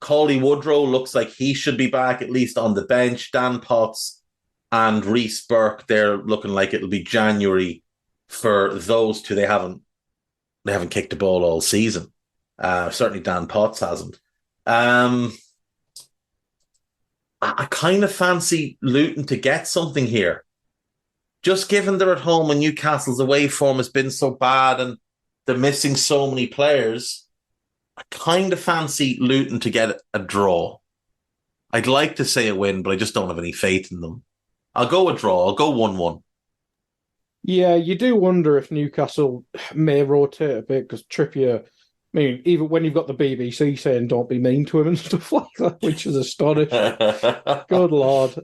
Cauley Woodrow looks like he should be back, at least on the bench. Dan Potts and Reece Burke, they're looking like it'll be January for those two. They haven't kicked the ball all season. Certainly Dan Potts hasn't. I kind of fancy Luton to get something here. Just given they're at home and Newcastle's away form has been so bad and they're missing so many players, I kind of fancy Luton to get a draw. I'd like to say a win, but I just don't have any faith in them. I'll go a draw. I'll go 1-1. Yeah, you do wonder if Newcastle may rotate a bit because Trippier, I mean, even when you've got the BBC saying don't be mean to him and stuff like that, which is astonishing. Good Lord.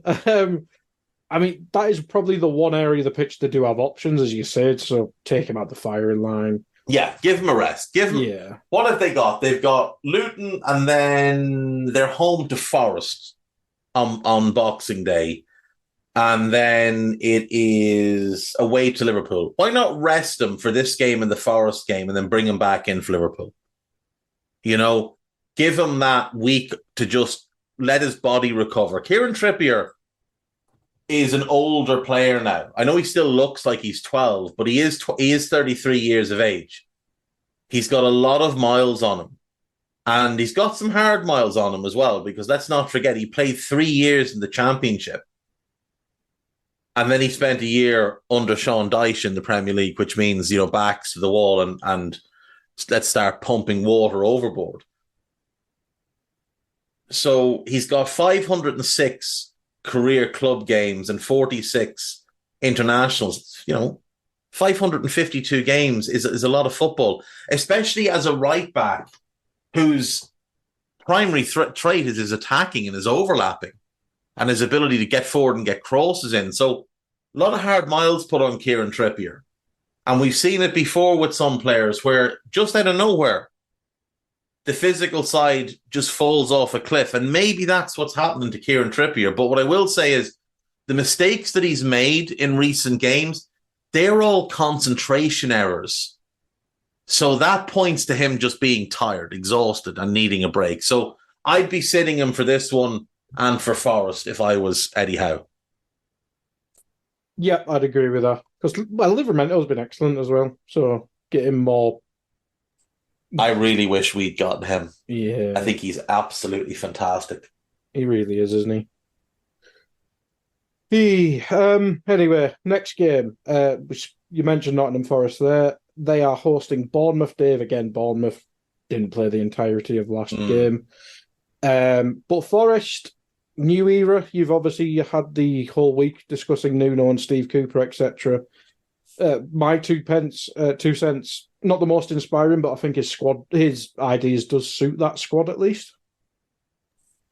I mean, that is probably the one area of the pitch they do have options, as you said, so take him out the firing line. Yeah, give him a rest. What have they got? They've got Luton and then they're home to Forest on Boxing Day. And then it is away to Liverpool. Why not rest him for this game and the Forest game and then bring him back in for Liverpool? You know, give him that week to just let his body recover. Kieran Trippier is an older player now. I know he still looks like he's 12, but he is 33 years of age. He's got a lot of miles on him. And he's got some hard miles on him as well, because let's not forget, he played 3 years in the Championship. And then he spent a year under Sean Dyche in the Premier League, which means, backs to the wall and let's start pumping water overboard. So he's got 506 career club games and 46 internationals. 552 games is a lot of football, especially as a right back whose primary trait is his attacking and his overlapping and his ability to get forward and get crosses in. So a lot of hard miles put on Kieran Trippier. And we've seen it before with some players where just out of nowhere, the physical side just falls off a cliff. And maybe that's what's happening to Kieran Trippier. But what I will say is the mistakes that he's made in recent games, they're all concentration errors. So that points to him just being tired, exhausted, and needing a break. So I'd be sitting him for this one and for Forest if I was Eddie Howe. Yeah, I'd agree with that. Because, Livermento's been excellent as well. So get him more. I really wish we'd gotten him. Yeah. I think he's absolutely fantastic. He really is, isn't he? Anyway, next game, which you mentioned Nottingham Forest there. They are hosting Bournemouth. Dave, again, Bournemouth didn't play the entirety of last game. But Forest, new era. You've obviously had the whole week discussing Nuno and Steve Cooper, etc. My 2 cents, not the most inspiring, but I think his ideas does suit that squad at least.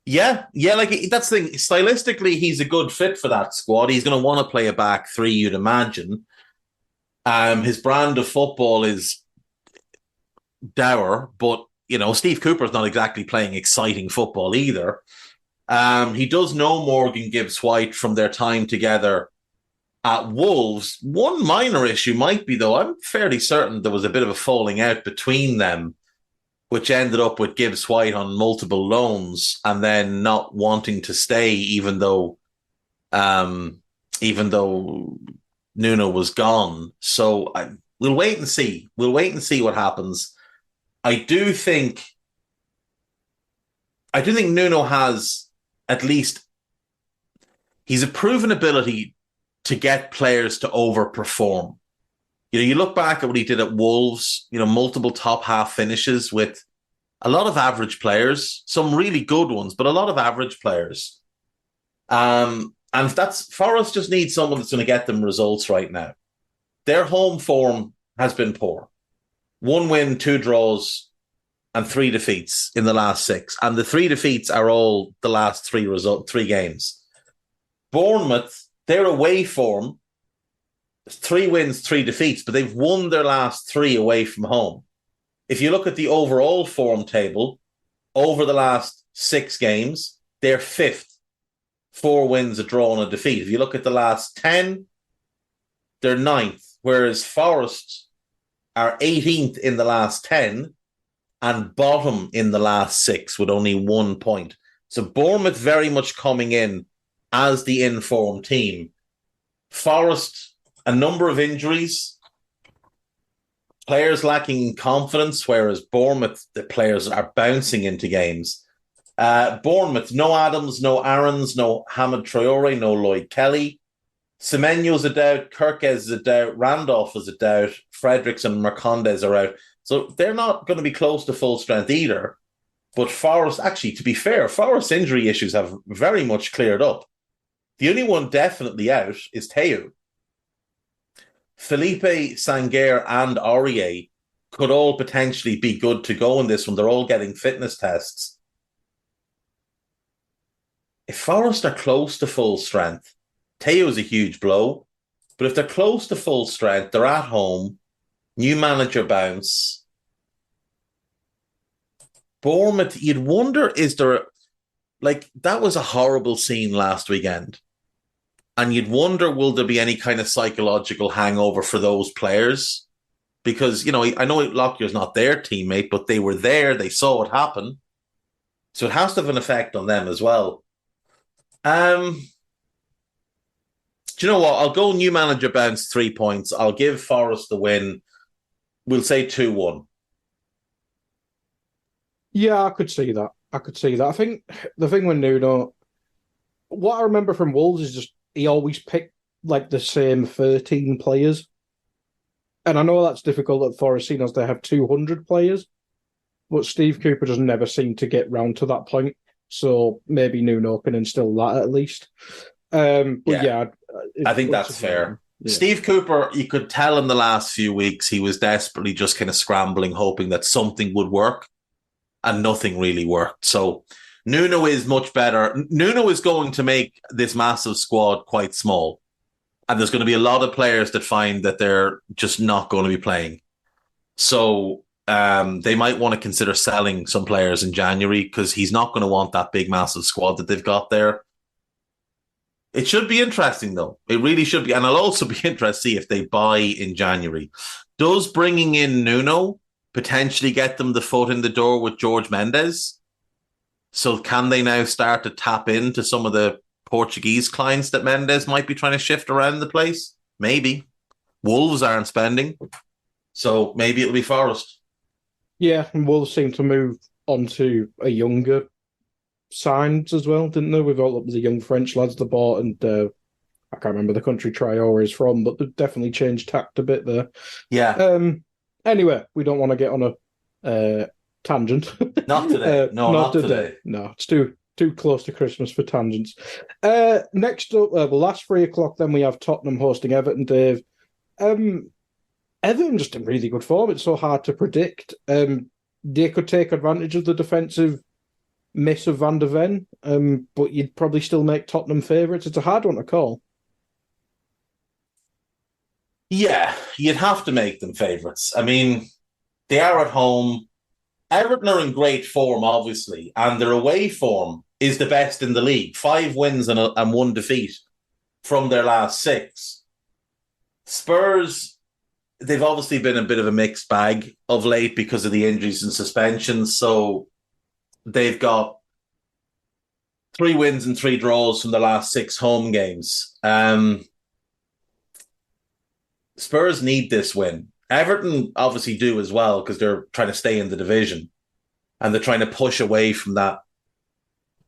Yeah, that's the thing. Stylistically, he's a good fit for that squad. He's going to want to play a back three, you'd imagine. His brand of football is dour, but Steve Cooper's not exactly playing exciting football either. He does know Morgan Gibbs-White from their time together at Wolves. One minor issue might be, though, I'm fairly certain there was a bit of a falling out between them, which ended up with Gibbs-White on multiple loans and then not wanting to stay, even though Nuno was gone. So we'll wait and see. We'll wait and see what happens. I do think Nuno has at least, he's a proven ability to get players to overperform. You look back at what he did at Wolves, multiple top half finishes with a lot of average players, some really good ones, but a lot of average players. And Forest just needs someone that's going to get them results right now. Their home form has been poor. 1 win, 2 draws, and 3 defeats in the last 6. And the 3 defeats are all the last 3 games. Bournemouth, their away form, 3 wins, 3 defeats, but they've won their last 3 away from home. If you look at the overall form table, over the last 6 games, they're 5th. 4 wins, a draw, and a defeat. If you look at the last 10, they're 9th, whereas Forest are 18th in the last 10 and bottom in the last 6 with only 1 point. So Bournemouth very much coming in as the in-form team. Forest, a number of injuries, players lacking confidence, whereas Bournemouth, the players are bouncing into games. Bournemouth, no Adams, no Aarons, no Hamid Traore, no Lloyd Kelly. Semenyo's a doubt, Kirkes is a doubt, Randolph is a doubt, Fredericks and Marcondes are out. So they're not going to be close to full strength either. But Forest, actually, to be fair, Forest's injury issues have very much cleared up. The only one definitely out is Teo. Felipe, Sangaré, and Aurier could all potentially be good to go in this one. They're all getting fitness tests. If Forest are close to full strength, Teo's a huge blow. But if they're close to full strength, they're at home, new manager bounce. Bournemouth, you'd wonder, is there... Like, that was a horrible scene last weekend. And you'd wonder, will there be any kind of psychological hangover for those players? Because, you know, I know Lockyer's not their teammate, but they were there. They saw it happen. So it has to have an effect on them as well. Do you know what? I'll go new manager bounce 3 points. I'll give Forest the win. We'll say 2-1. Yeah, I could see that. I think the thing with Nuno, what I remember from Wolves is just he always picked like the same 13 players. And I know that's difficult at Forest, seeing as they have 200 players. But Steve Cooper just never seemed to get round to that point. So maybe Nuno can instill that at least. But yeah I think that's fair. Yeah. Steve Cooper, you could tell in the last few weeks, he was desperately just kind of scrambling, hoping that something would work. And nothing really worked. So Nuno is much better. Nuno is going to make this massive squad quite small. And there's going to be a lot of players that find that they're just not going to be playing. So they might want to consider selling some players in January because he's not going to want that big, massive squad that they've got there. It should be interesting, though. It really should be. And I'll also be interested to see if they buy in January. Does bringing in Nuno potentially get them the foot in the door with George Mendes? So can they now start to tap into some of the Portuguese clients that Mendes might be trying to shift around the place? Maybe. Wolves aren't spending. So maybe it'll be Forest. Yeah, and Wolves seem to move on to a younger signs as well, didn't they? We've all the young French lads they bought, and I can't remember the country Traore is from, but they've definitely changed tact a bit there. Yeah. Anyway, we don't want to get on a tangent. Not today. No, not today. No, it's too close to Christmas for tangents. Next up, the last 3 o'clock, then we have Tottenham hosting Everton, Dave. Everton just in really good form. It's so hard to predict. They could take advantage of the defensive miss of Van der Ven, but you'd probably still make Tottenham favourites. It's a hard one to call. Yeah, you'd have to make them favourites. I mean, they are at home. Everton are in great form, obviously, and their away form is the best in the league. 5 wins and 1 defeat from their last 6. Spurs, they've obviously been a bit of a mixed bag of late because of the injuries and suspensions, so they've got 3 wins and 3 draws from the last 6 home games. Spurs need this win. Everton obviously do as well because they're trying to stay in the division and they're trying to push away from that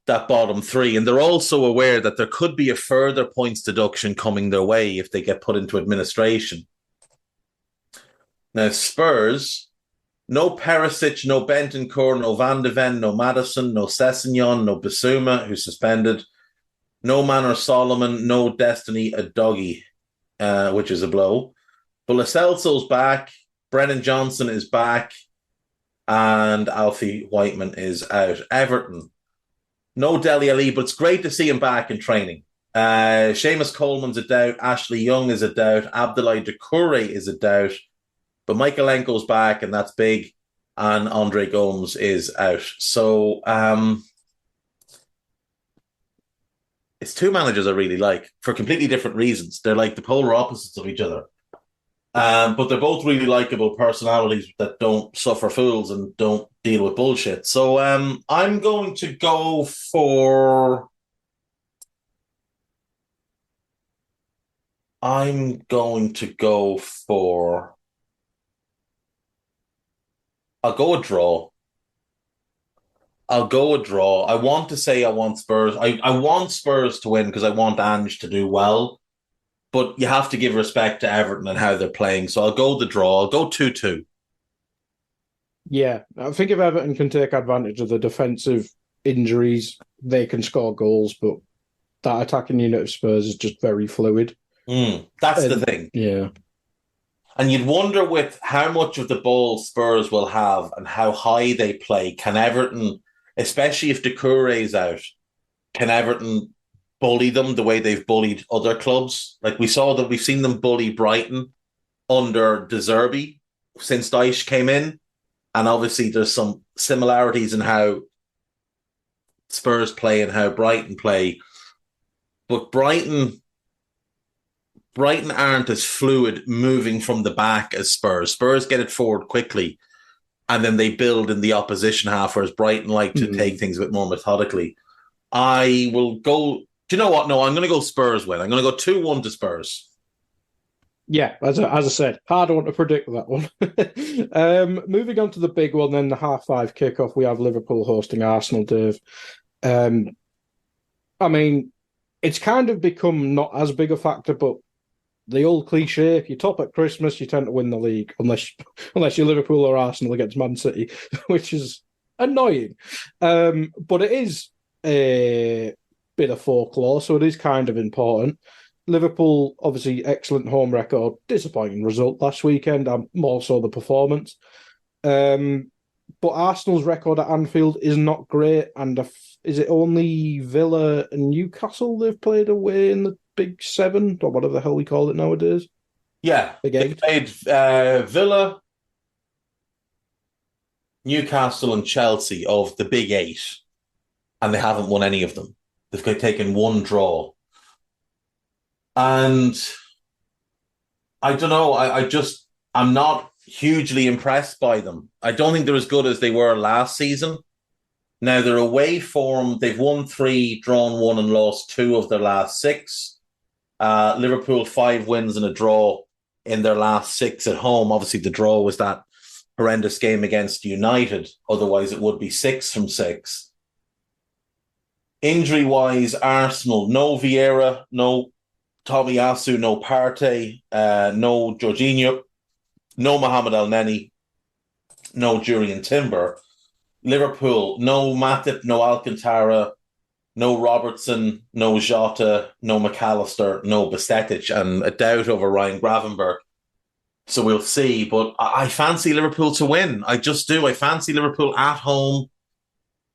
bottom 3. And they're also aware that there could be a further points deduction coming their way if they get put into administration. Now, Spurs, no Perisic, no Bentancur, no Van de Ven, no Maddison, no Sessegnon, no Bissouma, who's suspended, no Manor Solomon, no Destiny Udogie, which is a blow. But Lo Celso's back, Brennan Johnson is back, and Alfie Whiteman is out. Everton, no Dele Alli, but it's great to see him back in training. Seamus Coleman's a doubt, Ashley Young is a doubt, Abdoulaye Doucouré is a doubt, but Michaelenko's back, and that's big, and Andre Gomes is out. So it's 2 managers I really like for completely different reasons. They're like the polar opposites of each other. But they're both really likable personalities that don't suffer fools and don't deal with bullshit. So I'm going to go for... I'll go a draw. I want to say I want Spurs. I want Spurs to win because I want Ange to do well. But you have to give respect to Everton and how they're playing. So I'll go the draw. I'll go 2-2. Yeah, I think if Everton can take advantage of the defensive injuries, they can score goals, but that attacking unit of Spurs is just very fluid. That's the And thing. yeah, And you'd wonder with how much of the ball Spurs will have and how high they play, can Everton, especially if Doucouré's out, can Everton bully them the way they've bullied other clubs? Like we've seen them bully Brighton under De Zerbi since Dyche came in. And obviously there's some similarities in how Spurs play and how Brighton play. But Brighton aren't as fluid moving from the back as Spurs. Spurs get it forward quickly and then they build in the opposition half, whereas Brighton like to take things a bit more methodically. I will go. Do you know what? No, I'm going to go Spurs win. I'm going to go 2-1 to Spurs. yeah. As I said, hard one to predict that one. Moving on to the big one, then the 5:30 kickoff. We have Liverpool hosting Arsenal. Dave. I mean, it's kind of become not as big a factor, but the old cliche: if you top at Christmas, you tend to win the league, unless you're Liverpool or Arsenal against Man City, which is annoying. But it is a bit of folklore, so it is kind of important. Liverpool, obviously, excellent home record, disappointing result last weekend, and more so the performance. But Arsenal's record at Anfield is not great, and is it only Villa and Newcastle they've played away in the Big Seven, or whatever the hell we call it nowadays? Yeah, they played Villa, Newcastle, and Chelsea of the Big Eight, and they haven't won any of them. They've taken one draw. And I don't know, I'm not hugely impressed by them. I don't think they're as good as they were last season. Now, their away form, they've won 3, drawn 1, and lost 2 of their last 6. Liverpool 5 wins and a draw in their last 6 at home. Obviously, the draw was that horrendous game against United. Otherwise, it would be 6 from 6. Injury-wise, Arsenal, no Vieira, no Tomiyasu, no Partey, no Jorginho, no Mohamed El-Neni, no Jurriën Timber. Liverpool, no Matip, no Alcantara, no Robertson, no Jota, no McAllister, no Bestetic, and a doubt over Ryan Gravenberch. So we'll see. But I fancy Liverpool to win. I just do. I fancy Liverpool at home.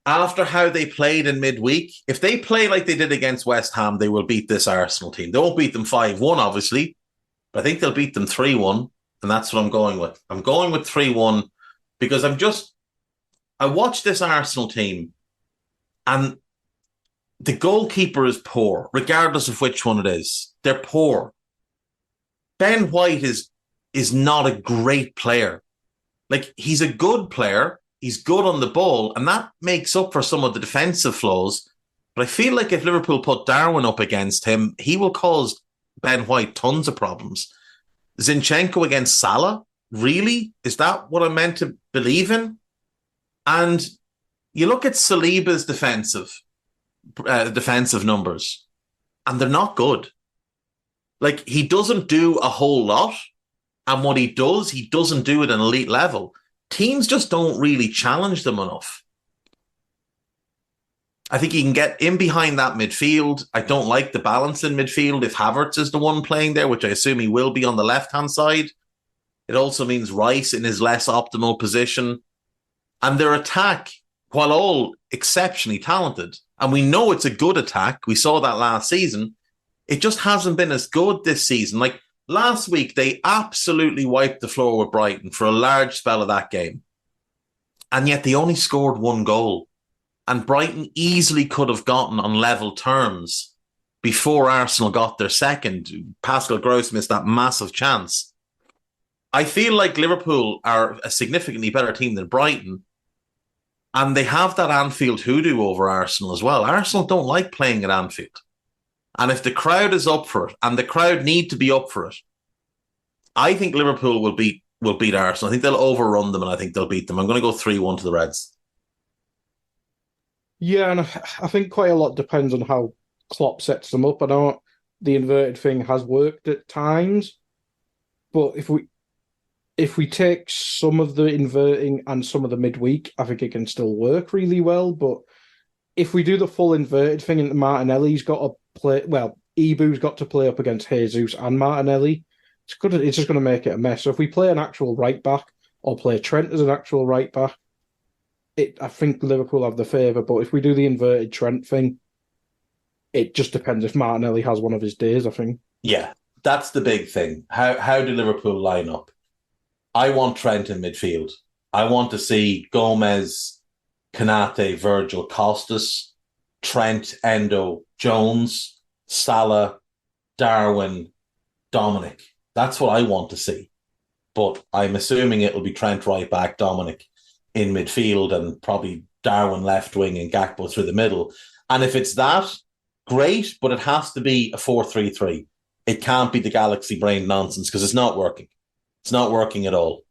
After how they played in midweek, if they play like they did against West Ham, they will beat this Arsenal team. They won't beat them 5-1, obviously, but I think they'll beat them 3-1, and that's what I'm going with. I'm going with 3-1 because I watched this Arsenal team, and the goalkeeper is poor, regardless of which one it is. They're poor. Ben White is not a great player. Like, he's a good player. He's good on the ball, and that makes up for some of the defensive flaws. But I feel like if Liverpool put Darwin up against him, he will cause Ben White tons of problems. Zinchenko against Salah? Really? Is that what I'm meant to believe in? And you look at Saliba's defensive numbers, and they're not good. Like, he doesn't do a whole lot, and what he doesn't do at an elite level. Teams just don't really challenge them enough. I think he can get in behind that midfield. I don't like the balance in midfield if Havertz is the one playing there, which I assume he will be on the left-hand side. It also means Rice in his less optimal position. And their attack, while all exceptionally talented, and we know it's a good attack, we saw that last season, it just hasn't been as good this season. Like, last week, they absolutely wiped the floor with Brighton for a large spell of that game. And yet they only scored 1 goal. And Brighton easily could have gotten on level terms before Arsenal got their second. Pascal Gross missed that massive chance. I feel like Liverpool are a significantly better team than Brighton. And they have that Anfield hoodoo over Arsenal as well. Arsenal don't like playing at Anfield. And if the crowd is up for it, and the crowd need to be up for it, I think Liverpool will beat Arsenal. I think they'll overrun them, and I think they'll beat them. I'm going to go 3-1 to the Reds. Yeah, and I think quite a lot depends on how Klopp sets them up. I know the inverted thing has worked at times, but if we take some of the inverting and some of the midweek, I think it can still work really well. But if we do the full inverted thing and Martinelli's got to play, well, Ibu's got to play up against Jesus and Martinelli, it's just going to make it a mess. So if we play an actual right back or play Trent as an actual right back, I think Liverpool have the favour. But if we do the inverted Trent thing, it just depends if Martinelli has one of his days, I think. Yeah, that's the big thing. How do Liverpool line up? I want Trent in midfield. I want to see Gomez, Kanate, Virgil, Costas, Trent, Endo, Jones, Salah, Darwin, Dominic. That's what I want to see. But I'm assuming it'll be Trent right back, Dominic in midfield, and probably Darwin left wing and Gakpo through the middle. And if it's that, great, but it has to be a 4-3-3. It can't be the galaxy brain nonsense because it's not working. It's not working at all.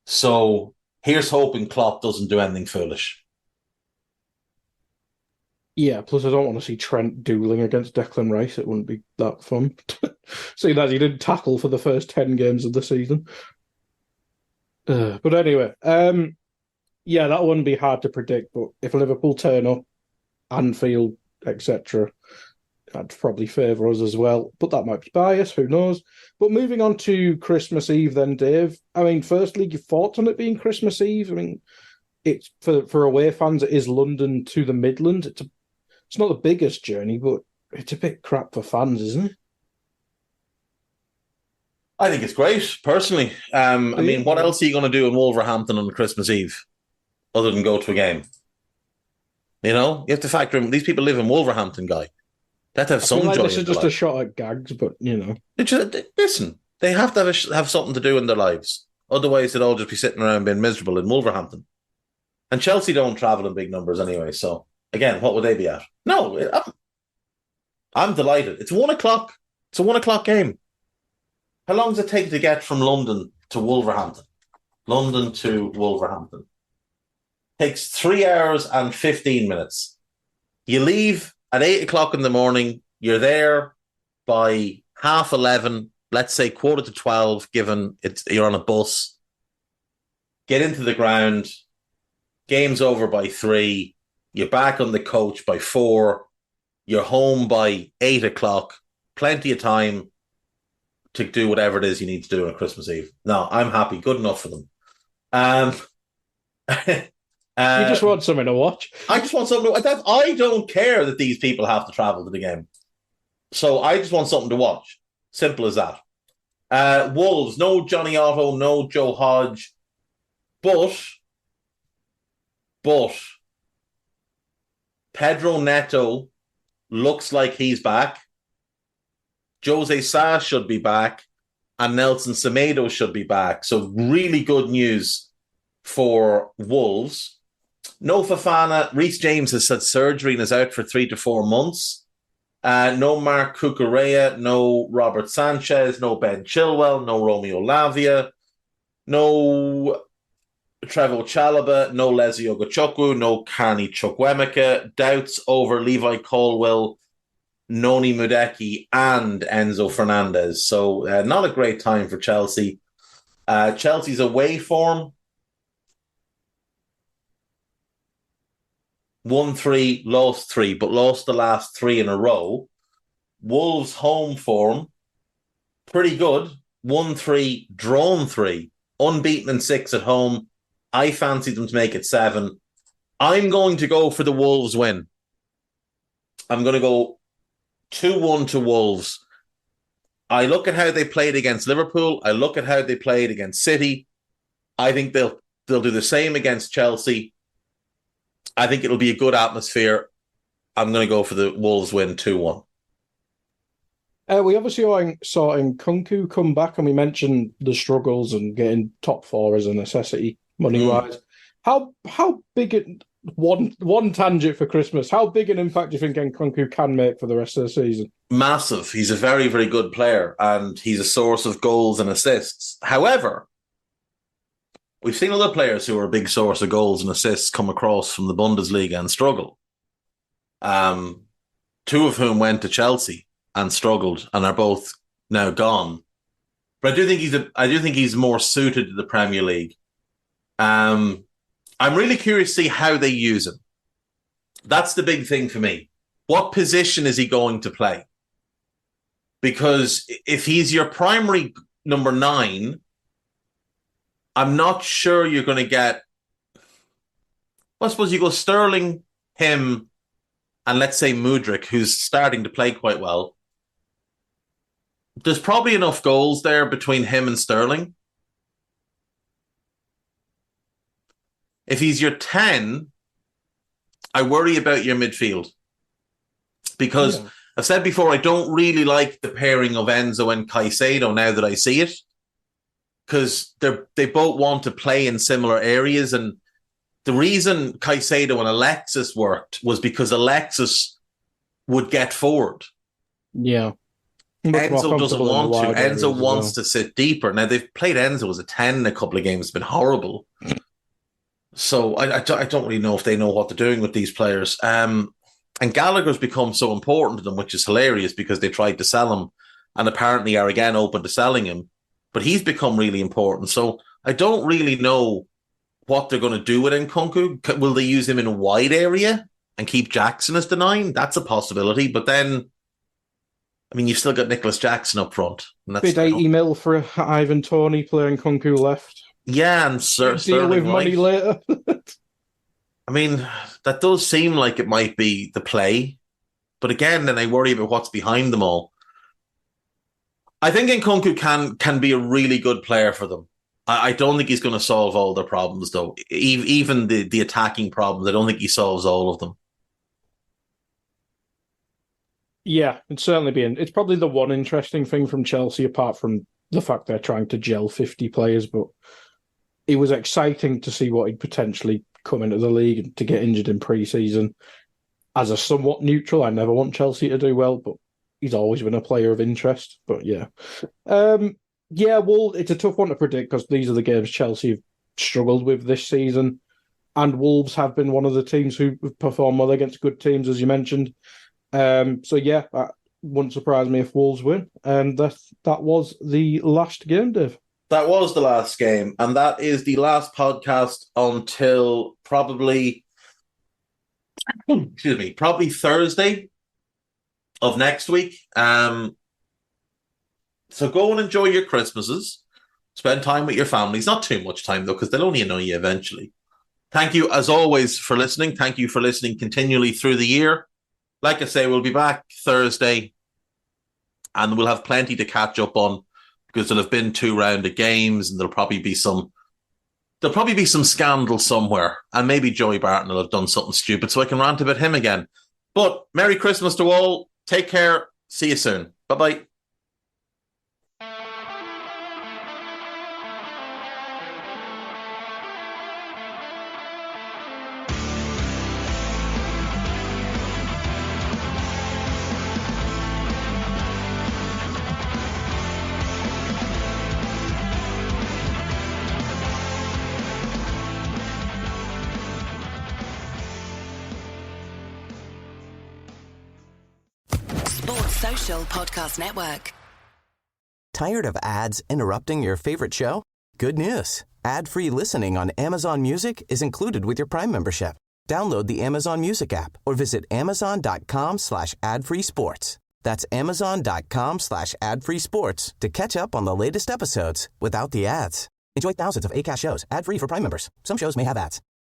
So here's hoping Klopp doesn't do anything foolish. Yeah, plus I don't want to see Trent dueling against Declan Rice. It wouldn't be that fun. See that he didn't tackle for the first 10 games of the season. But anyway, yeah, that wouldn't be hard to predict. But if Liverpool turn up, Anfield, etc., I'd probably favour us as well. But that might be biased, who knows? But moving on to Christmas Eve then, Dave. I mean, firstly, your thoughts on it being Christmas Eve? I mean, it's for away fans, it is London to the Midlands. It's not the biggest journey, but it's a bit crap for fans, isn't it? I think it's great, personally. I mean, what else are you going to do in Wolverhampton on Christmas Eve other than go to a game? You know, you have to factor in, these people live in Wolverhampton, guy. They have to have some joy. This is just a shot at gags, but, you know. Listen, they have to have something to do in their lives. Otherwise, they'd all just be sitting around being miserable in Wolverhampton. And Chelsea don't travel in big numbers anyway, so, again, what would they be at? No, I'm delighted. It's 1 o'clock. It's a 1 o'clock game. How long does it take to get from London to Wolverhampton? London to Wolverhampton. Takes 3 hours and 15 minutes. You leave at 8 o'clock in the morning. You're there by 11:30, let's say 11:45, given you're on a bus. Get into the ground. Game's over by 3. You're back on the coach by 4. You're home by 8 o'clock. Plenty of time to do whatever it is you need to do on Christmas Eve. No, I'm happy. Good enough for them. You just want something to watch. I just want something to... I don't care that these people have to travel to the game. So I just want something to watch. Simple as that. Wolves, no Johnny Otto, no Joe Hodge. But Pedro Neto looks like he's back. Jose Sa should be back. And Nelson Semedo should be back. So really good news for Wolves. No Fofana. Reece James has had surgery and is out for 3 to 4 months. No Mark Cucurella, no Robert Sanchez, no Ben Chilwell, no Romeo Lavia, no Trevoh Chalobah, no Leslie Ogochukwu, no Carney Chukwuemeka. Doubts over Levi Colwill, Noni Mudeki, and Enzo Fernandez. So not a great time for Chelsea. Chelsea's away form. 1-3, lost 3, but lost the last 3 in a row. Wolves' home form, pretty good. 1-3, drawn 3, unbeaten in 6 at home. I fancy them to make it 7. I'm going to go for the Wolves win. I'm going to go 2-1 to Wolves. I look at how they played against Liverpool. I look at how they played against City. I think they'll do the same against Chelsea. I think it'll be a good atmosphere. I'm going to go for the Wolves win 2-1. We obviously saw Nkunku come back, and we mentioned the struggles and getting top 4 as a necessity money-wise. How big one tangent for Christmas? How big an impact do you think Nkunku can make for the rest of the season? Massive. He's a very, very good player, and he's a source of goals and assists. However, we've seen other players who are a big source of goals and assists come across from the Bundesliga and struggle. 2 of whom went to Chelsea and struggled and are both now gone. But I do think he's more suited to the Premier League. I'm really curious to see how they use him. That's the big thing for me. What position is he going to play? Because if he's your primary number 9, I'm not sure you're going to get. Well, I suppose you go Sterling, him, and let's say Mudryk, who's starting to play quite well. There's probably enough goals there between him and Sterling. If he's your 10, I worry about your midfield. Because I've said before, I don't really like the pairing of Enzo and Caicedo now that I see it. Because they both want to play in similar areas. And the reason Caicedo and Alexis worked was because Alexis would get forward. Yeah. Enzo doesn't want to. Enzo wants to sit deeper. Now, they've played Enzo as a 10 in a couple of games. It's been horrible. So I don't really know if they know what they're doing with these players. And Gallagher's become so important to them, which is hilarious because they tried to sell him and apparently are again open to selling him. But he's become really important. So I don't really know what they're going to do with Nkunku. Will they use him in a wide area and keep Jackson as the 9? That's a possibility. But then, I mean, you've still got Nicholas Jackson up front. And that's, bid 80 mil for Ivan Toney playing Nkunku left. Yeah, and deal with money later. I mean, that does seem like it might be the play. But again, then I worry about what's behind them all. I think Nkunku can be a really good player for them. I don't think he's going to solve all their problems, though. Even the attacking problems, I don't think he solves all of them. Yeah, it's certainly been. It's probably the one interesting thing from Chelsea, apart from the fact they're trying to gel 50 players. But it was exciting to see what he'd potentially come into the league and to get injured in pre-season. As a somewhat neutral, I never want Chelsea to do well, but he's always been a player of interest. But yeah. Well, it's a tough one to predict because these are the games Chelsea have struggled with this season. And Wolves have been one of the teams who have performed well against good teams, as you mentioned. That wouldn't surprise me if Wolves win. And that was the last game, Dave. That was the last game. And that is the last podcast until probably Thursday of next week. So go and enjoy your Christmases. Spend time with your families. Not too much time, though, because they'll only annoy you eventually. Thank you, as always, for listening. Thank you for listening continually through the year. Like I say, we'll be back Thursday, and we'll have plenty to catch up on because there'll have been 2 rounds of games, and there'll probably be some scandal somewhere, and maybe Joey Barton will have done something stupid, so I can rant about him again. But Merry Christmas to all. Take care. See you soon. Bye-bye. Podcast Network. Tired of ads interrupting your favorite show? Good news. Ad-free listening on Amazon Music is included with your Prime membership. Download the Amazon Music app or visit amazon.com/ad-free sports. That's amazon.com/ad-free sports to catch up on the latest episodes without the ads. Enjoy thousands of Acast shows ad-free for Prime members. Some shows may have ads.